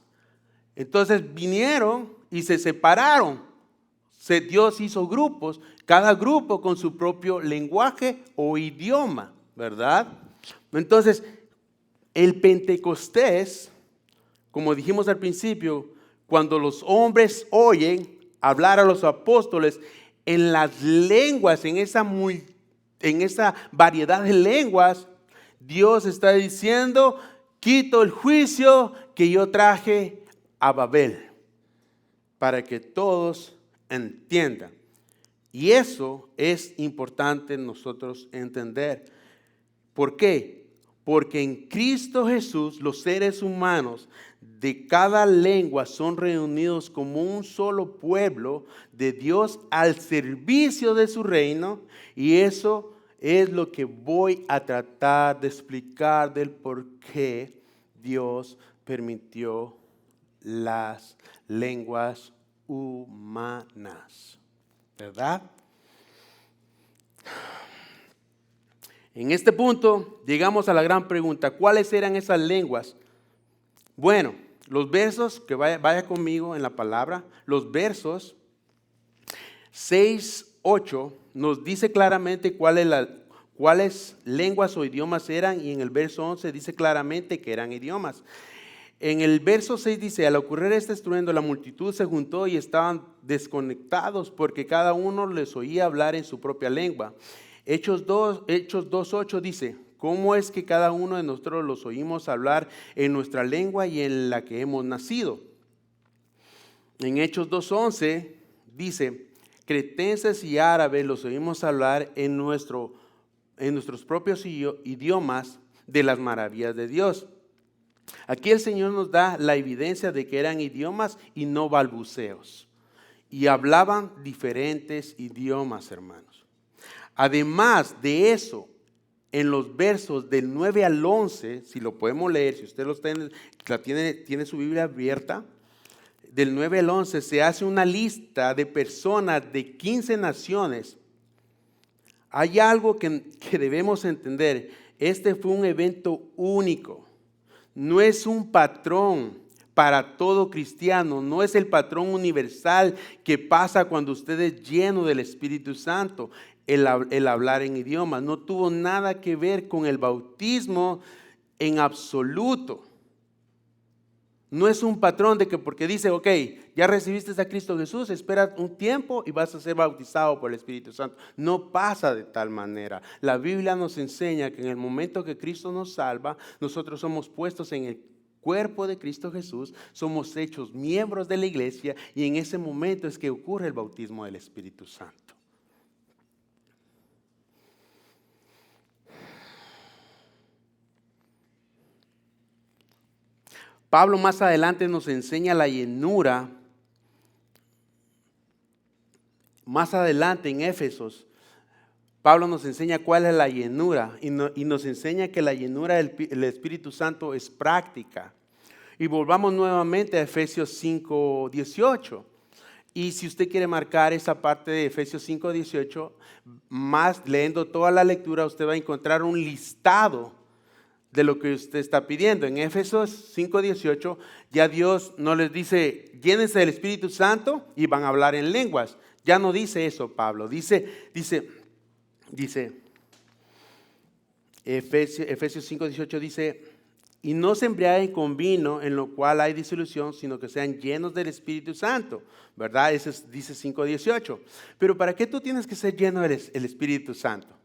Entonces vinieron y se separaron. Dios hizo grupos, cada grupo con su propio lenguaje o idioma, ¿verdad? Entonces, el Pentecostés, como dijimos al principio, cuando los hombres oyen hablar a los apóstoles en las lenguas, en esa variedad de lenguas, Dios está diciendo, quito el juicio que yo traje a Babel, para que todos entiendan. Y eso es importante nosotros entender. ¿Por qué? Porque en Cristo Jesús los seres humanos de cada lengua son reunidos como un solo pueblo de Dios al servicio de su reino, y eso es lo que voy a tratar de explicar del por qué Dios permitió las lenguas humanas, ¿verdad? En este punto llegamos a la gran pregunta, ¿cuáles eran esas lenguas? Bueno, los versos, que vaya conmigo en la palabra, los versos 6, 8 nos dice claramente cuáles lenguas o idiomas eran, y en el verso 11 dice claramente que eran idiomas. En el verso 6 dice, al ocurrir este estruendo, la multitud se juntó y estaban desconectados porque cada uno les oía hablar en su propia lengua. Hechos 2:8 dice, ¿cómo es que cada uno de nosotros los oímos hablar en nuestra lengua y en la que hemos nacido? En Hechos 2:11 dice, cretenses y árabes los oímos hablar en nuestros propios idiomas de las maravillas de Dios. Aquí el Señor nos da la evidencia de que eran idiomas y no balbuceos. Y hablaban diferentes idiomas, hermanos. Además de eso, en los versos del 9 al 11, si lo podemos leer, si usted tiene su Biblia abierta, del 9 al 11 se hace una lista de personas de 15 naciones. Hay algo que debemos entender. Este fue un evento único. No es un patrón para todo cristiano, no es el patrón universal que pasa cuando usted es lleno del Espíritu Santo, el hablar en idiomas. No tuvo nada que ver con el bautismo en absoluto. No es un patrón de que porque dice, ok, ya recibiste a Cristo Jesús, espera un tiempo y vas a ser bautizado por el Espíritu Santo. No pasa de tal manera. La Biblia nos enseña que en el momento que Cristo nos salva, nosotros somos puestos en el cuerpo de Cristo Jesús, somos hechos miembros de la iglesia, y en ese momento es que ocurre el bautismo del Espíritu Santo. Pablo más adelante nos enseña la llenura. Más adelante en Éfesos, Pablo nos enseña cuál es la llenura y nos enseña que la llenura del Espíritu Santo es práctica. Y volvamos nuevamente a Efesios 5:18. Y si usted quiere marcar esa parte de Efesios 5:18, más leyendo toda la lectura, usted va a encontrar un listado de lo que usted está pidiendo. En Éfesos 5:18 ya Dios no les dice, llénense del Espíritu Santo y van a hablar en lenguas. Ya no dice eso Pablo. Dice Efesios 5:18 dice, y no se embriaguen con vino en lo cual hay disolución, sino que sean llenos del Espíritu Santo, ¿verdad? Eso dice 5:18. Pero ¿para qué tú tienes que ser lleno del Espíritu Santo?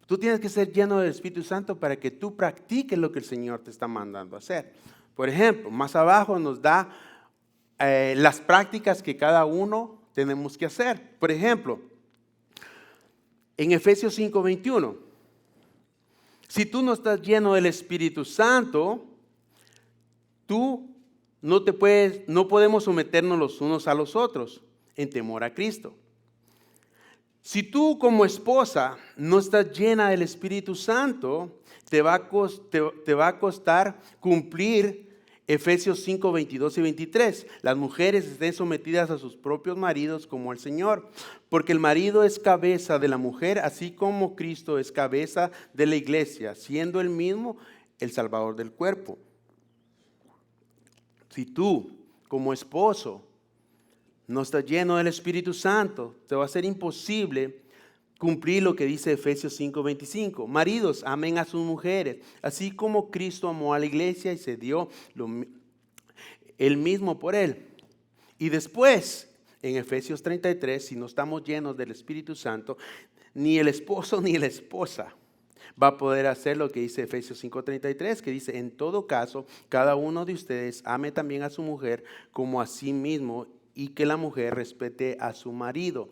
Tú tienes que ser lleno del Espíritu Santo para que tú practiques lo que el Señor te está mandando a hacer. Por ejemplo, más abajo nos da las prácticas que cada uno tenemos que hacer. Por ejemplo, en Efesios 5:21, si tú no estás lleno del Espíritu Santo, no podemos someternos los unos a los otros en temor a Cristo. Si tú como esposa no estás llena del Espíritu Santo, te va a costar cumplir Efesios 5, 22 y 23. Las mujeres estén sometidas a sus propios maridos como al Señor, porque el marido es cabeza de la mujer, así como Cristo es cabeza de la iglesia, siendo él mismo el Salvador del cuerpo. Si tú, como esposo, no estás lleno del Espíritu Santo, te va a ser imposible cumplir lo que dice Efesios 5:25. Maridos, amen a sus mujeres, así como Cristo amó a la iglesia y se dio él mismo por él. Y después, en Efesios 33, si no estamos llenos del Espíritu Santo, ni el esposo ni la esposa va a poder hacer lo que dice Efesios 5:33, que dice: en todo caso, cada uno de ustedes ame también a su mujer como a sí mismo, y que la mujer respete a su marido.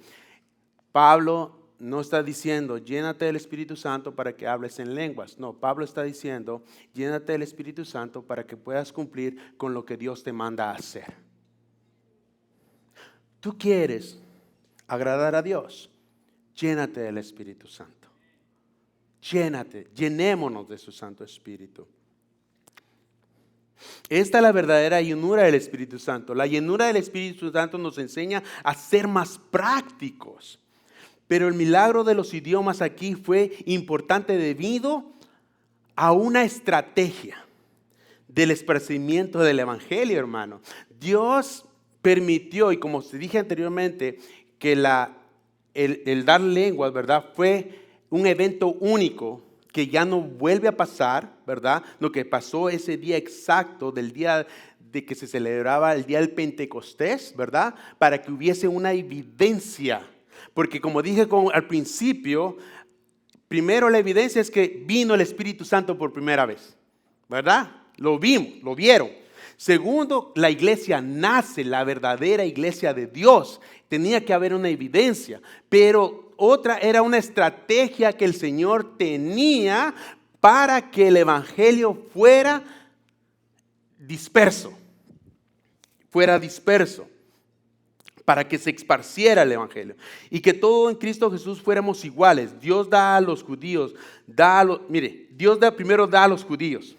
Pablo no está diciendo, llénate del Espíritu Santo para que hables en lenguas. No, Pablo está diciendo, llénate del Espíritu Santo para que puedas cumplir con lo que Dios te manda a hacer. ¿Tú quieres agradar a Dios? Llénate del Espíritu Santo. Llénate, llenémonos de su Santo Espíritu. Esta es la verdadera llenura del Espíritu Santo. La llenura del Espíritu Santo nos enseña a ser más prácticos. Pero el milagro de los idiomas aquí fue importante debido a una estrategia del esparcimiento del Evangelio, hermano. Dios permitió, y como se dije anteriormente, que el dar lenguas, ¿verdad?, fue un evento único que ya no vuelve a pasar, ¿verdad? Lo que pasó ese día exacto del día de que se celebraba el día del Pentecostés, ¿verdad? Para que hubiese una evidencia. Porque como dije al principio, primero la evidencia es que vino el Espíritu Santo por primera vez, ¿verdad? Lo vimos, lo vieron. Segundo, la iglesia nace, la verdadera iglesia de Dios. Tenía que haber una evidencia, pero otra era una estrategia que el Señor tenía para que el evangelio fuera disperso, para que se esparciera el evangelio y que todo en Cristo Jesús fuéramos iguales. Dios da a los judíos, primero da a los judíos.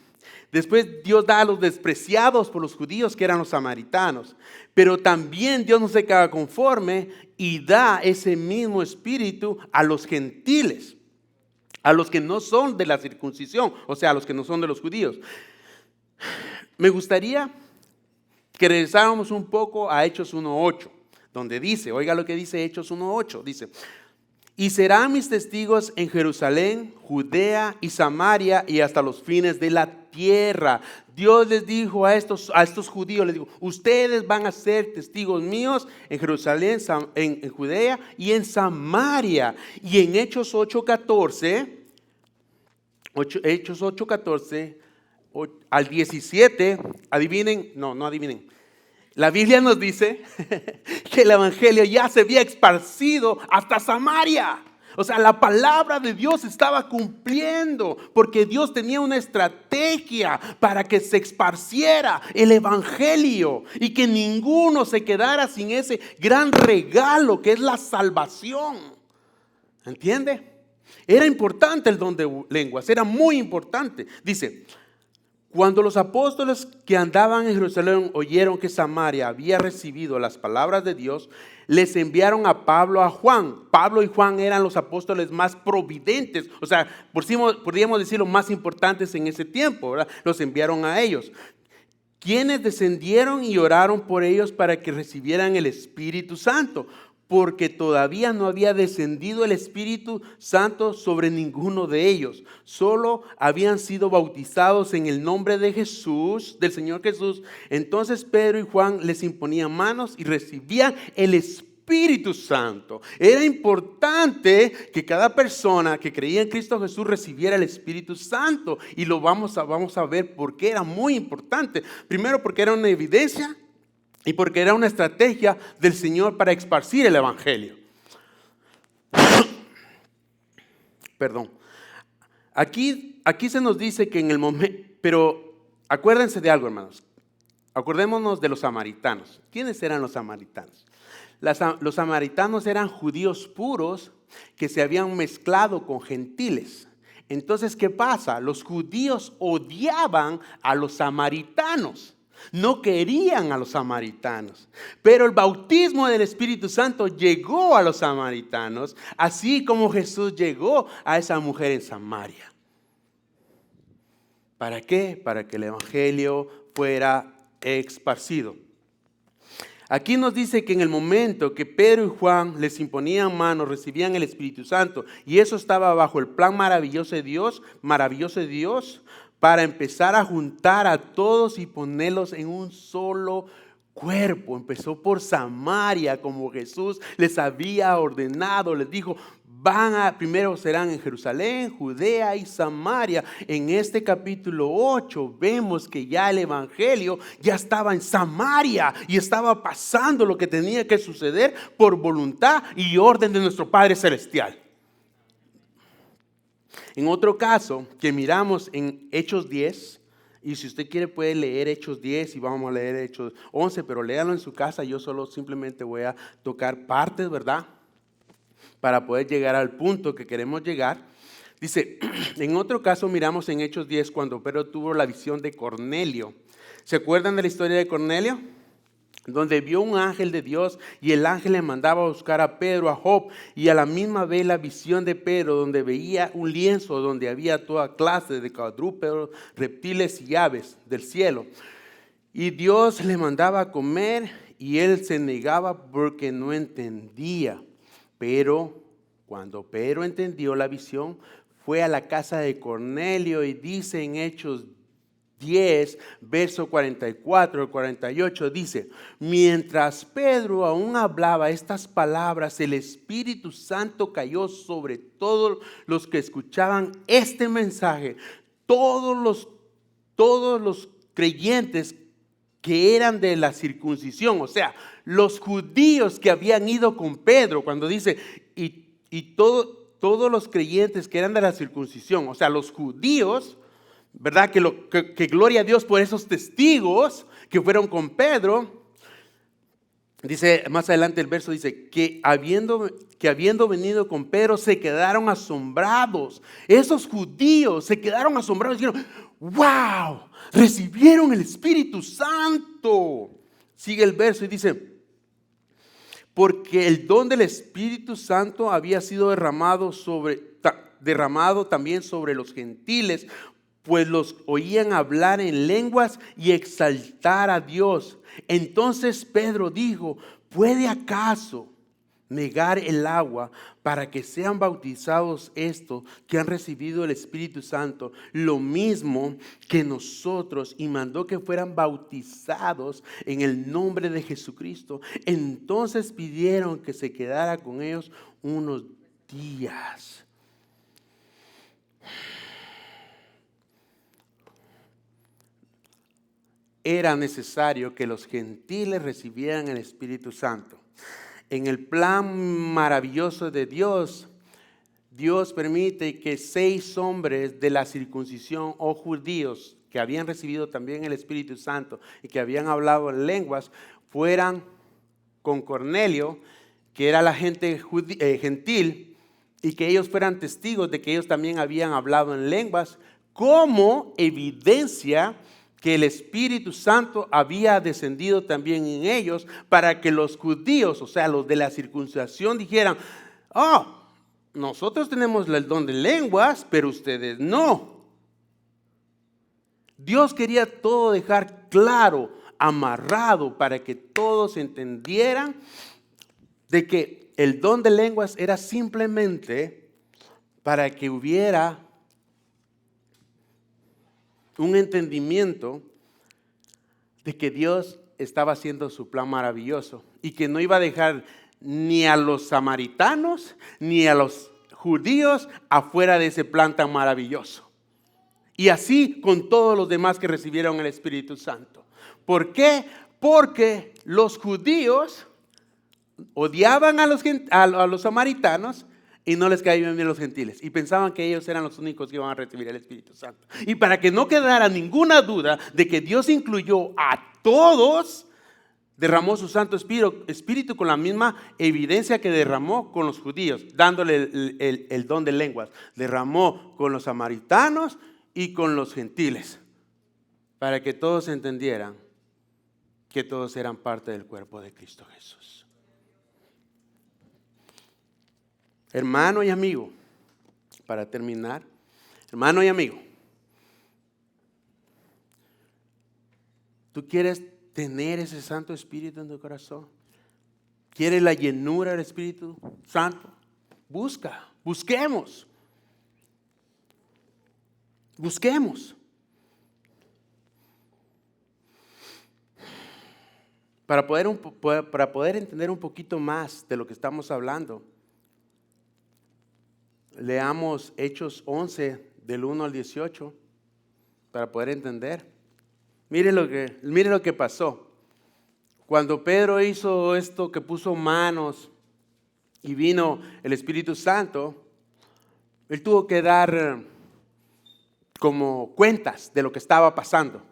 Después Dios da a los despreciados por los judíos, que eran los samaritanos. Pero también Dios no se queda conforme y da ese mismo espíritu a los gentiles, a los que no son de la circuncisión, o sea, a los que no son de los judíos. Me gustaría que regresáramos un poco a Hechos 1:8, donde dice, oiga lo que dice Hechos 1:8, dice: y serán mis testigos en Jerusalén, Judea y Samaria y hasta los fines de la tierra. Dios les dijo a estos judíos, les dijo, ustedes van a ser testigos míos en Jerusalén, en Judea y en Samaria. Y en Hechos 8:14, Hechos 8:14 al 17, adivinen, no adivinen. La Biblia nos dice que el evangelio ya se había esparcido hasta Samaria. O sea, la palabra de Dios estaba cumpliendo porque Dios tenía una estrategia para que se esparciera el evangelio y que ninguno se quedara sin ese gran regalo que es la salvación. ¿Entiende? Era importante el don de lenguas, era muy importante. Dice: cuando los apóstoles que andaban en Jerusalén oyeron que Samaria había recibido las palabras de Dios, les enviaron a Pablo, a Juan. Pablo y Juan eran los apóstoles más providentes, o sea, podríamos decir los más importantes en ese tiempo, ¿verdad? Los enviaron a ellos, quienes descendieron y oraron por ellos para que recibieran el Espíritu Santo, porque todavía no había descendido el Espíritu Santo sobre ninguno de ellos. Solo habían sido bautizados en el nombre de Jesús, del Señor Jesús. Entonces Pedro y Juan les imponían manos y recibían el Espíritu Santo. Era importante que cada persona que creía en Cristo Jesús recibiera el Espíritu Santo. Y lo vamos a ver por qué era muy importante. Primero, porque era una evidencia. Y porque era una estrategia del Señor para esparcir el evangelio. Perdón. Aquí se nos dice que en el momento, pero acuérdense de algo, hermanos. Acordémonos de los samaritanos. ¿Quiénes eran los samaritanos? Los samaritanos eran judíos puros que se habían mezclado con gentiles. Entonces, ¿qué pasa? Los judíos odiaban a los samaritanos. No querían a los samaritanos, pero el bautismo del Espíritu Santo llegó a los samaritanos, así como Jesús llegó a esa mujer en Samaria. ¿Para qué? Para que el evangelio fuera esparcido. Aquí nos dice que en el momento que Pedro y Juan les imponían manos, recibían el Espíritu Santo, y eso estaba bajo el plan maravilloso de Dios, para empezar a juntar a todos y ponerlos en un solo cuerpo. Empezó por Samaria, como Jesús les había ordenado. Les dijo, primero serán en Jerusalén, Judea y Samaria. En este capítulo 8 vemos que ya el evangelio ya estaba en Samaria y estaba pasando lo que tenía que suceder por voluntad y orden de nuestro Padre Celestial. En otro caso que miramos en Hechos 10, y si usted quiere puede leer Hechos 10 y vamos a leer Hechos 11, pero léanlo en su casa. Yo solo simplemente voy a tocar partes, ¿verdad?, para poder llegar al punto que queremos llegar. Dice, en otro caso miramos en Hechos 10 cuando Pedro tuvo la visión de Cornelio. ¿Se acuerdan de la historia de Cornelio? Donde vio un ángel de Dios y el ángel le mandaba a buscar a Pedro, a Job, y a la misma vez la visión de Pedro donde veía un lienzo donde había toda clase de cuadrúpedos, reptiles y aves del cielo. Y Dios le mandaba a comer y él se negaba porque no entendía. Pero cuando Pedro entendió la visión, fue a la casa de Cornelio y dice en Hechos 10, verso 44 al 48, dice, mientras Pedro aún hablaba estas palabras, el Espíritu Santo cayó sobre todos los que escuchaban este mensaje. Todos los creyentes que eran de la circuncisión, o sea, los judíos que habían ido con Pedro, cuando dice, todos los creyentes que eran de la circuncisión, o sea, los judíos, ¿verdad? Que gloria a Dios por esos testigos que fueron con Pedro. Dice más adelante el verso, dice que habiendo venido con Pedro se quedaron asombrados. Esos judíos se quedaron asombrados y dijeron, wow, recibieron el Espíritu Santo. Sigue el verso y dice, porque el don del Espíritu Santo había sido derramado también sobre los gentiles, pues los oían hablar en lenguas y exaltar a Dios. Entonces Pedro dijo, ¿puede acaso negar el agua para que sean bautizados estos que han recibido el Espíritu Santo, lo mismo que nosotros? Y mandó que fueran bautizados en el nombre de Jesucristo. Entonces pidieron que se quedara con ellos unos días. Era necesario que los gentiles recibieran el Espíritu Santo. En el plan maravilloso de Dios, Dios permite que 6 hombres de la circuncisión o judíos que habían recibido también el Espíritu Santo y que habían hablado en lenguas, fueran con Cornelio, que era la gente gentil, y que ellos fueran testigos de que ellos también habían hablado en lenguas, como evidencia que el Espíritu Santo había descendido también en ellos, para que los judíos, o sea, los de la circuncisión, dijeran, nosotros tenemos el don de lenguas, pero ustedes no. Dios quería todo dejar claro, amarrado, para que todos entendieran de que el don de lenguas era simplemente para que hubiera un entendimiento de que Dios estaba haciendo su plan maravilloso y que no iba a dejar ni a los samaritanos ni a los judíos afuera de ese plan tan maravilloso. Y así con todos los demás que recibieron el Espíritu Santo. ¿Por qué? Porque los judíos odiaban a los samaritanos y no les caían bien los gentiles, y pensaban que ellos eran los únicos que iban a recibir el Espíritu Santo. Y para que no quedara ninguna duda de que Dios incluyó a todos, derramó su Santo Espíritu con la misma evidencia que derramó con los judíos, dándole el don de lenguas. Derramó con los samaritanos y con los gentiles, para que todos entendieran que todos eran parte del cuerpo de Cristo Jesús. Hermano y amigo, para terminar, hermano y amigo, ¿tú quieres tener ese Santo Espíritu en tu corazón? ¿Quieres la llenura del Espíritu Santo? Busquemos. Para poder entender un poquito más de lo que estamos hablando, leamos Hechos 11, del 1 al 18, para poder entender. Mire lo que pasó. Cuando Pedro hizo esto, que puso manos y vino el Espíritu Santo, él tuvo que dar como cuentas de lo que estaba pasando.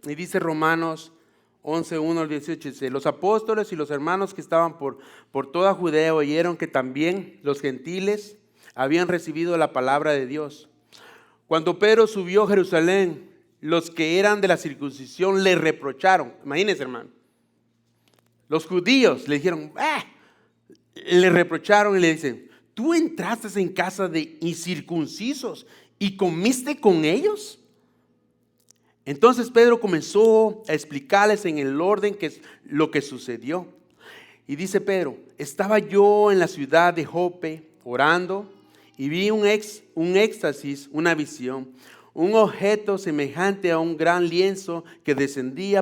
Y dice Romanos 11, 1 al 18, dice: los apóstoles y los hermanos que estaban por toda Judea oyeron que también los gentiles habían recibido la palabra de Dios. Cuando Pedro subió a Jerusalén, los que eran de la circuncisión le reprocharon. Imagínense, hermano. Los judíos le dijeron, le reprocharon y le dicen: ¿tú entraste en casa de incircuncisos y comiste con ellos? Entonces Pedro comenzó a explicarles en el orden lo que sucedió. Y dice Pedro: estaba yo en la ciudad de Jope orando y vi un éxtasis, una visión, un objeto semejante a un gran lienzo que descendía,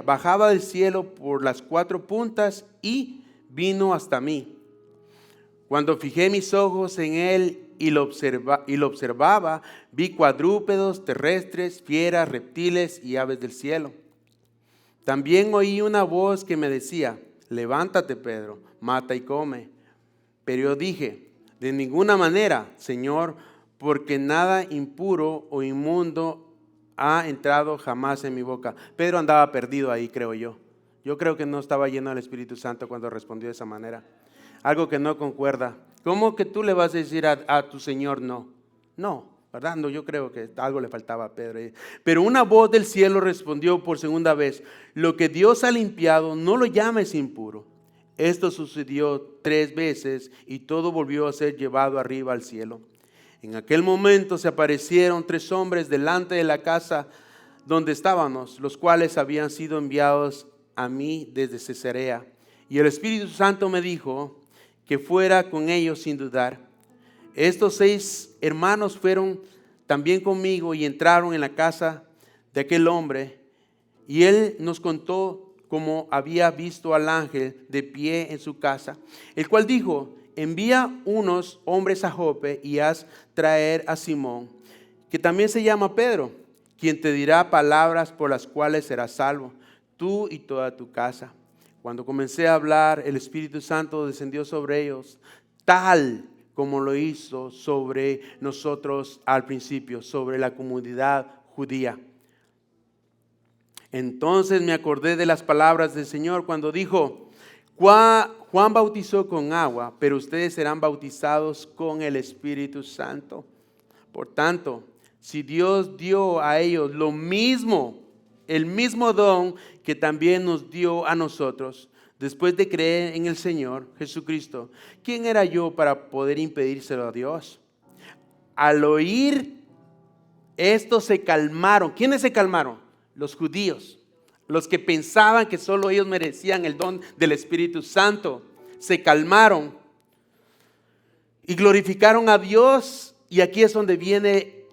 bajaba del cielo por las 4 puntas y vino hasta mí. Cuando fijé mis ojos en él y lo observaba, vi cuadrúpedos terrestres, fieras, reptiles y aves del cielo. También oí una voz que me decía: levántate, Pedro, mata y come. Pero yo dije: de ninguna manera, Señor, porque nada impuro o inmundo ha entrado jamás en mi boca. Pedro andaba perdido ahí, creo yo. Yo creo que no estaba lleno del Espíritu Santo cuando respondió de esa manera. Algo que no concuerda. ¿Cómo que tú le vas a decir a tu Señor no? No, ¿verdad? No, yo creo que algo le faltaba a Pedro. Pero una voz del cielo respondió por segunda vez: lo que Dios ha limpiado, no lo llames impuro. Esto sucedió 3 veces y todo volvió a ser llevado arriba al cielo. En aquel momento se aparecieron 3 hombres delante de la casa donde estábamos, los cuales habían sido enviados a mí desde Cesarea. Y el Espíritu Santo me dijo que fuera con ellos sin dudar. Estos 6 hermanos fueron también conmigo y entraron en la casa de aquel hombre. Y él nos contó cómo había visto al ángel de pie en su casa, el cual dijo: envía unos hombres a Jope y haz traer a Simón, que también se llama Pedro, quien te dirá palabras por las cuales serás salvo, tú y toda tu casa. Cuando comencé a hablar, el Espíritu Santo descendió sobre ellos, tal como lo hizo sobre nosotros al principio, sobre la comunidad judía. Entonces me acordé de las palabras del Señor cuando dijo: Juan bautizó con agua, pero ustedes serán bautizados con el Espíritu Santo. Por tanto, si Dios dio a ellos lo mismo, el mismo don que también nos dio a nosotros, después de creer en el Señor Jesucristo, ¿quién era yo para poder impedírselo a Dios? Al oír esto se calmaron. ¿Quiénes se calmaron? Los judíos, los que pensaban que solo ellos merecían el don del Espíritu Santo. Se calmaron y glorificaron a Dios. Y aquí es donde viene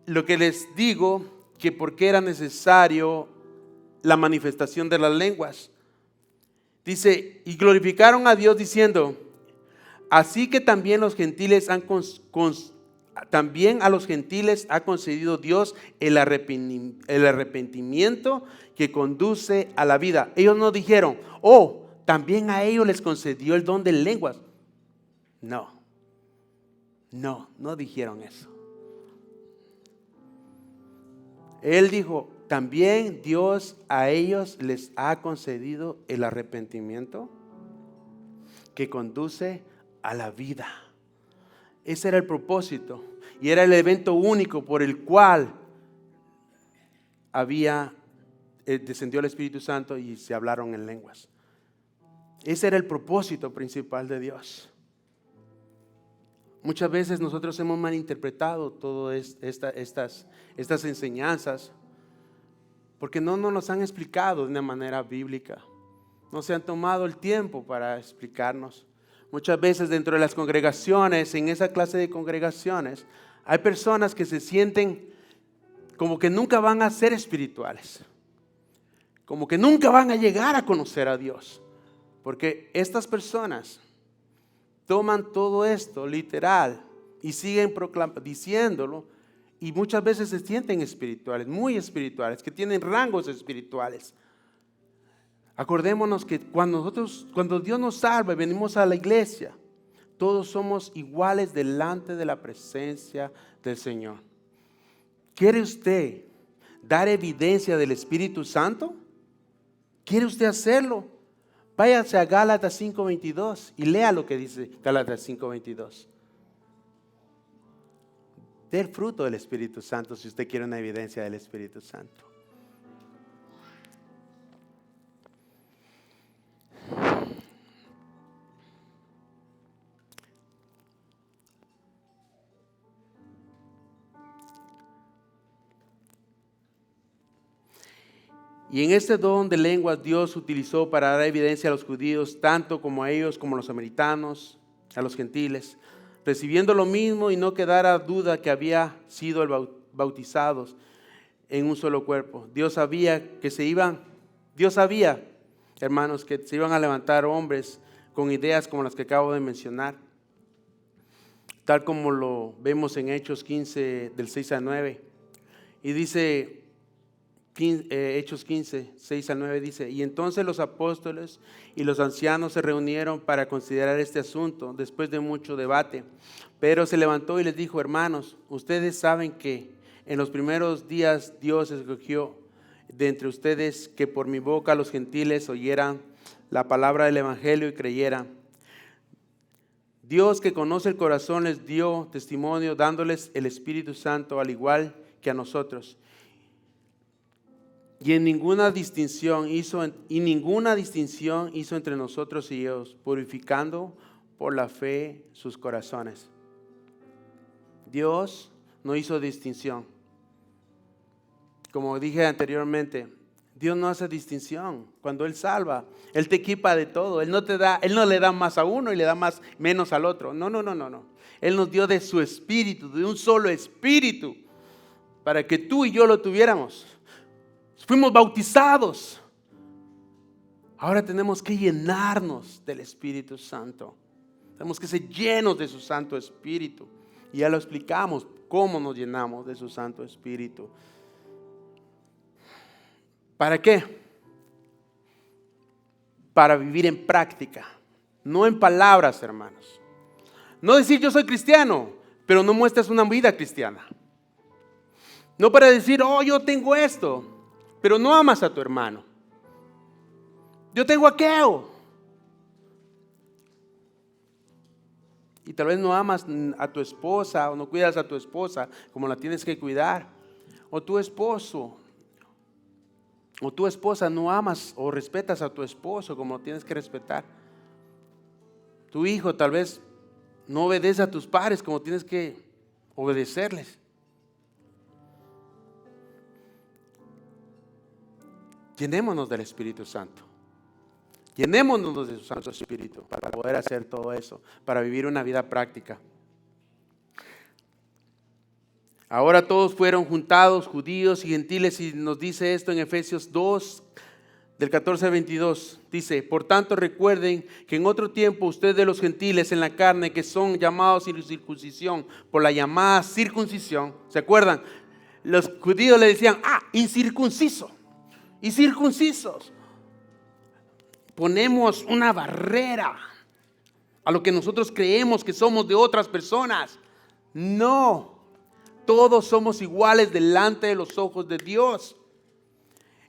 lo que les digo, que por qué era necesario la manifestación de las lenguas. Dice: y glorificaron a Dios diciendo: así que también también a los gentiles ha concedido Dios el arrepentimiento que conduce a la vida. Ellos no dijeron: oh, también a ellos les concedió el don de lenguas. No dijeron eso. Él dijo: también Dios a ellos les ha concedido el arrepentimiento que conduce a la vida. Ese era el propósito y era el evento único por el cual descendió el Espíritu Santo y se hablaron en lenguas. Ese era el propósito principal de Dios. Muchas veces nosotros hemos malinterpretado todas estas enseñanzas Porque no nos los han explicado de una manera bíblica. No se han tomado el tiempo para explicarnos. Muchas veces dentro de las congregaciones, en esa clase de congregaciones, hay personas que se sienten como que nunca van a ser espirituales. Como que nunca van a llegar a conocer a Dios. Porque estas personas toman todo esto literal y siguen diciéndolo, y muchas veces se sienten espirituales, muy espirituales, que tienen rangos espirituales. Acordémonos que cuando Dios nos salva y venimos a la iglesia, todos somos iguales delante de la presencia del Señor. ¿Quiere usted dar evidencia del Espíritu Santo? ¿Quiere usted hacerlo? Váyase a Gálatas 5:22 y lea lo que dice Gálatas 5:22. Dé el fruto del Espíritu Santo si usted quiere una evidencia del Espíritu Santo. Y en este don de lenguas Dios utilizó para dar evidencia a los judíos, tanto como a ellos como a los samaritanos, a los gentiles, recibiendo lo mismo y no quedara duda que había sido bautizados en un solo cuerpo. Dios sabía, hermanos, que se iban a levantar hombres con ideas como las que acabo de mencionar, tal como lo vemos en Hechos 15, del 6 al 9. Y dice Hechos 15, 6 al 9 dice: y entonces los apóstoles y los ancianos se reunieron para considerar este asunto después de mucho debate. Pedro se levantó y les dijo: hermanos, ustedes saben que en los primeros días Dios escogió de entre ustedes que por mi boca los gentiles oyeran la palabra del evangelio y creyeran. Dios, que conoce el corazón, les dio testimonio dándoles el Espíritu Santo al igual que a nosotros. Y ninguna distinción hizo entre nosotros y ellos, purificando por la fe sus corazones. Dios no hizo distinción. Como dije anteriormente, Dios no hace distinción. Cuando Él salva, Él te equipa de todo. Él no le da más a uno y le da menos al otro. No. Él nos dio de su espíritu, de un solo espíritu, para que tú y yo lo tuviéramos. Fuimos bautizados. Ahora tenemos que llenarnos del Espíritu Santo. Tenemos que ser llenos de su Santo Espíritu. Y ya lo explicamos, cómo nos llenamos de su Santo Espíritu. ¿Para qué? Para vivir en práctica, no en palabras, hermanos. No decir yo soy cristiano, pero no muestras una vida cristiana. No para decir, yo tengo esto, pero no amas a tu hermano. Yo tengo aquello. Y tal vez no amas a tu esposa o no cuidas a tu esposa como la tienes que cuidar. O tu esposo o tu esposa no amas o respetas a tu esposo como lo tienes que respetar. Tu hijo tal vez no obedece a tus padres como tienes que obedecerles. Llenémonos del Espíritu Santo. Llenémonos de su Santo Espíritu para poder hacer todo eso, para vivir una vida práctica. Ahora todos fueron juntados, judíos y gentiles, y nos dice esto en Efesios 2, del 14 al 22. Dice: por tanto recuerden que en otro tiempo ustedes de los gentiles en la carne, que son llamados incircuncisión por la llamada circuncisión, ¿se acuerdan? Los judíos le decían, incircunciso y circuncisos. Ponemos una barrera a lo que nosotros creemos que somos de otras personas. No, todos somos iguales delante de los ojos de Dios.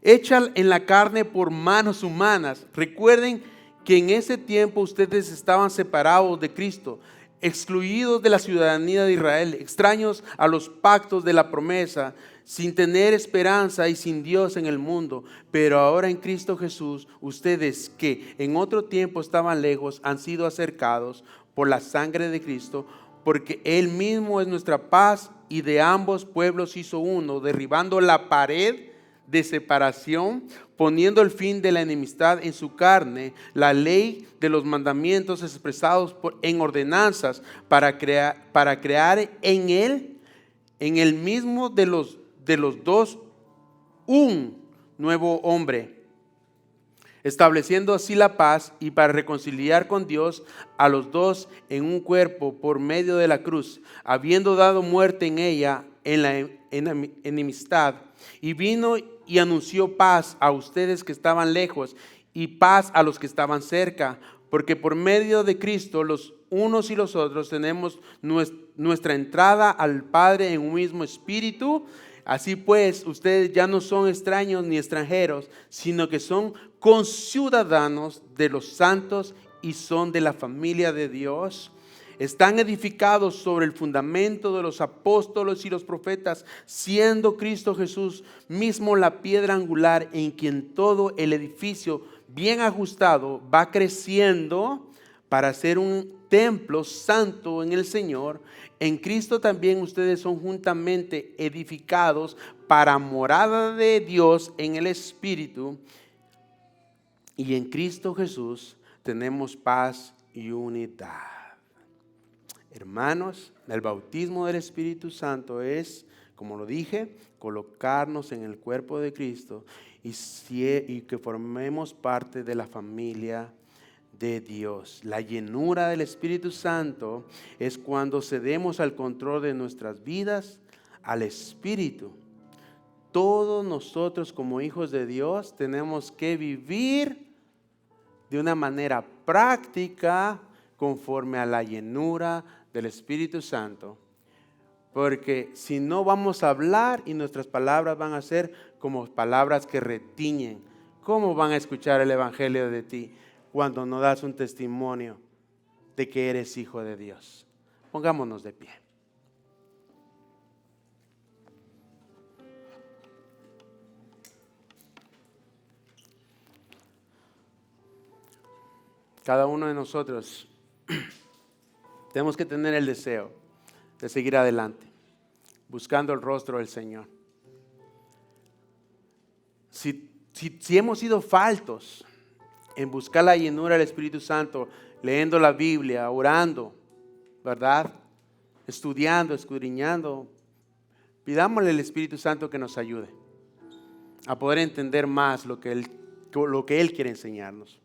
Hecha en la carne por manos humanas. Recuerden que en ese tiempo ustedes estaban separados de Cristo, excluidos de la ciudadanía de Israel, extraños a los pactos de la promesa, sin tener esperanza y sin Dios en el mundo. Pero ahora en Cristo Jesús, ustedes que en otro tiempo estaban lejos, han sido acercados por la sangre de Cristo, porque Él mismo es nuestra paz, y de ambos pueblos hizo uno, derribando la pared de separación, poniendo el fin de la enemistad en su carne, la ley de los mandamientos expresados en ordenanzas para crear en el mismo de los dos un nuevo hombre, estableciendo así la paz y para reconciliar con Dios a los dos en un cuerpo por medio de la cruz, habiendo dado muerte en ella en la enemistad. Y vino y anunció paz a ustedes que estaban lejos y paz a los que estaban cerca, porque por medio de Cristo los unos y los otros tenemos nuestra entrada al Padre en un mismo espíritu. Así pues, ustedes ya no son extraños ni extranjeros, sino que son conciudadanos de los santos y son de la familia de Dios. Están edificados sobre el fundamento de los apóstoles y los profetas, siendo Cristo Jesús mismo la piedra angular, en quien todo el edificio bien ajustado va creciendo para ser un templo santo en el Señor. En Cristo también ustedes son juntamente edificados para morada de Dios en el Espíritu. Y en Cristo Jesús tenemos paz y unidad. Hermanos, el bautismo del Espíritu Santo es, como lo dije, colocarnos en el cuerpo de Cristo y que formemos parte de la familia de Dios. La llenura del Espíritu Santo es cuando cedemos al control de nuestras vidas al Espíritu. Todos nosotros como hijos de Dios tenemos que vivir de una manera práctica conforme a la llenura del Espíritu Santo, porque si no vamos a hablar y nuestras palabras van a ser como palabras que retiñen. ¿Cómo van a escuchar el Evangelio de ti cuando no das un testimonio de que eres hijo de Dios? Pongámonos de pie. Cada uno de nosotros tenemos que tener el deseo de seguir adelante, buscando el rostro del Señor. Si hemos sido faltos en buscar la llenura del Espíritu Santo, leyendo la Biblia, orando, ¿verdad? Estudiando, escudriñando, pidámosle al Espíritu Santo que nos ayude a poder entender más lo que Él quiere enseñarnos.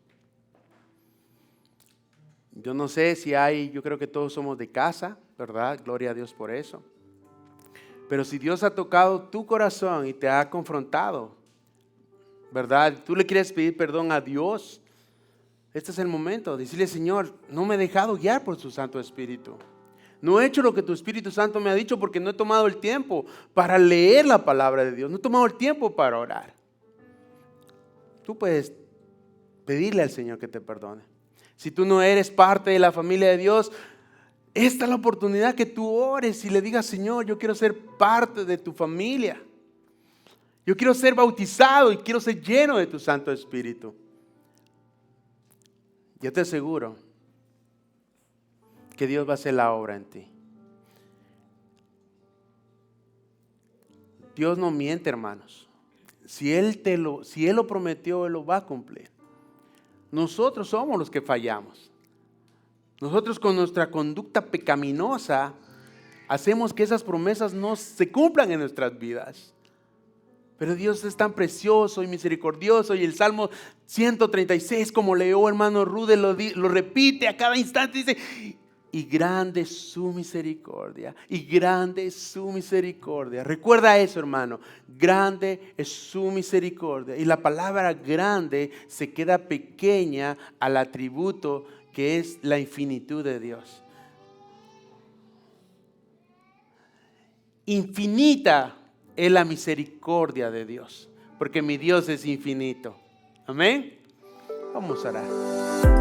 Yo no sé si yo creo que todos somos de casa, ¿verdad? Gloria a Dios por eso. Pero si Dios ha tocado tu corazón y te ha confrontado, ¿verdad? Tú le quieres pedir perdón a Dios, este es el momento. Decirle: Señor, no me he dejado guiar por su Santo Espíritu. No he hecho lo que tu Espíritu Santo me ha dicho porque no he tomado el tiempo para leer la palabra de Dios. No he tomado el tiempo para orar. Tú puedes pedirle al Señor que te perdone. Si tú no eres parte de la familia de Dios, esta es la oportunidad que tú ores y le digas: Señor, yo quiero ser parte de tu familia. Yo quiero ser bautizado y quiero ser lleno de tu Santo Espíritu. Yo te aseguro que Dios va a hacer la obra en ti. Dios no miente, hermanos. Si Él lo prometió, Él lo va a cumplir. Nosotros somos los que fallamos. Nosotros con nuestra conducta pecaminosa hacemos que esas promesas no se cumplan en nuestras vidas. Pero Dios es tan precioso y misericordioso, y el Salmo 136, como leyó hermano Rude, lo repite a cada instante, dice: y grande es su misericordia, y grande es su misericordia. Recuerda eso, hermano, grande es su misericordia. Y la palabra grande se queda pequeña al atributo que es la infinitud de Dios. Infinita es la misericordia de Dios, porque mi Dios es infinito. Amén. Vamos a orar.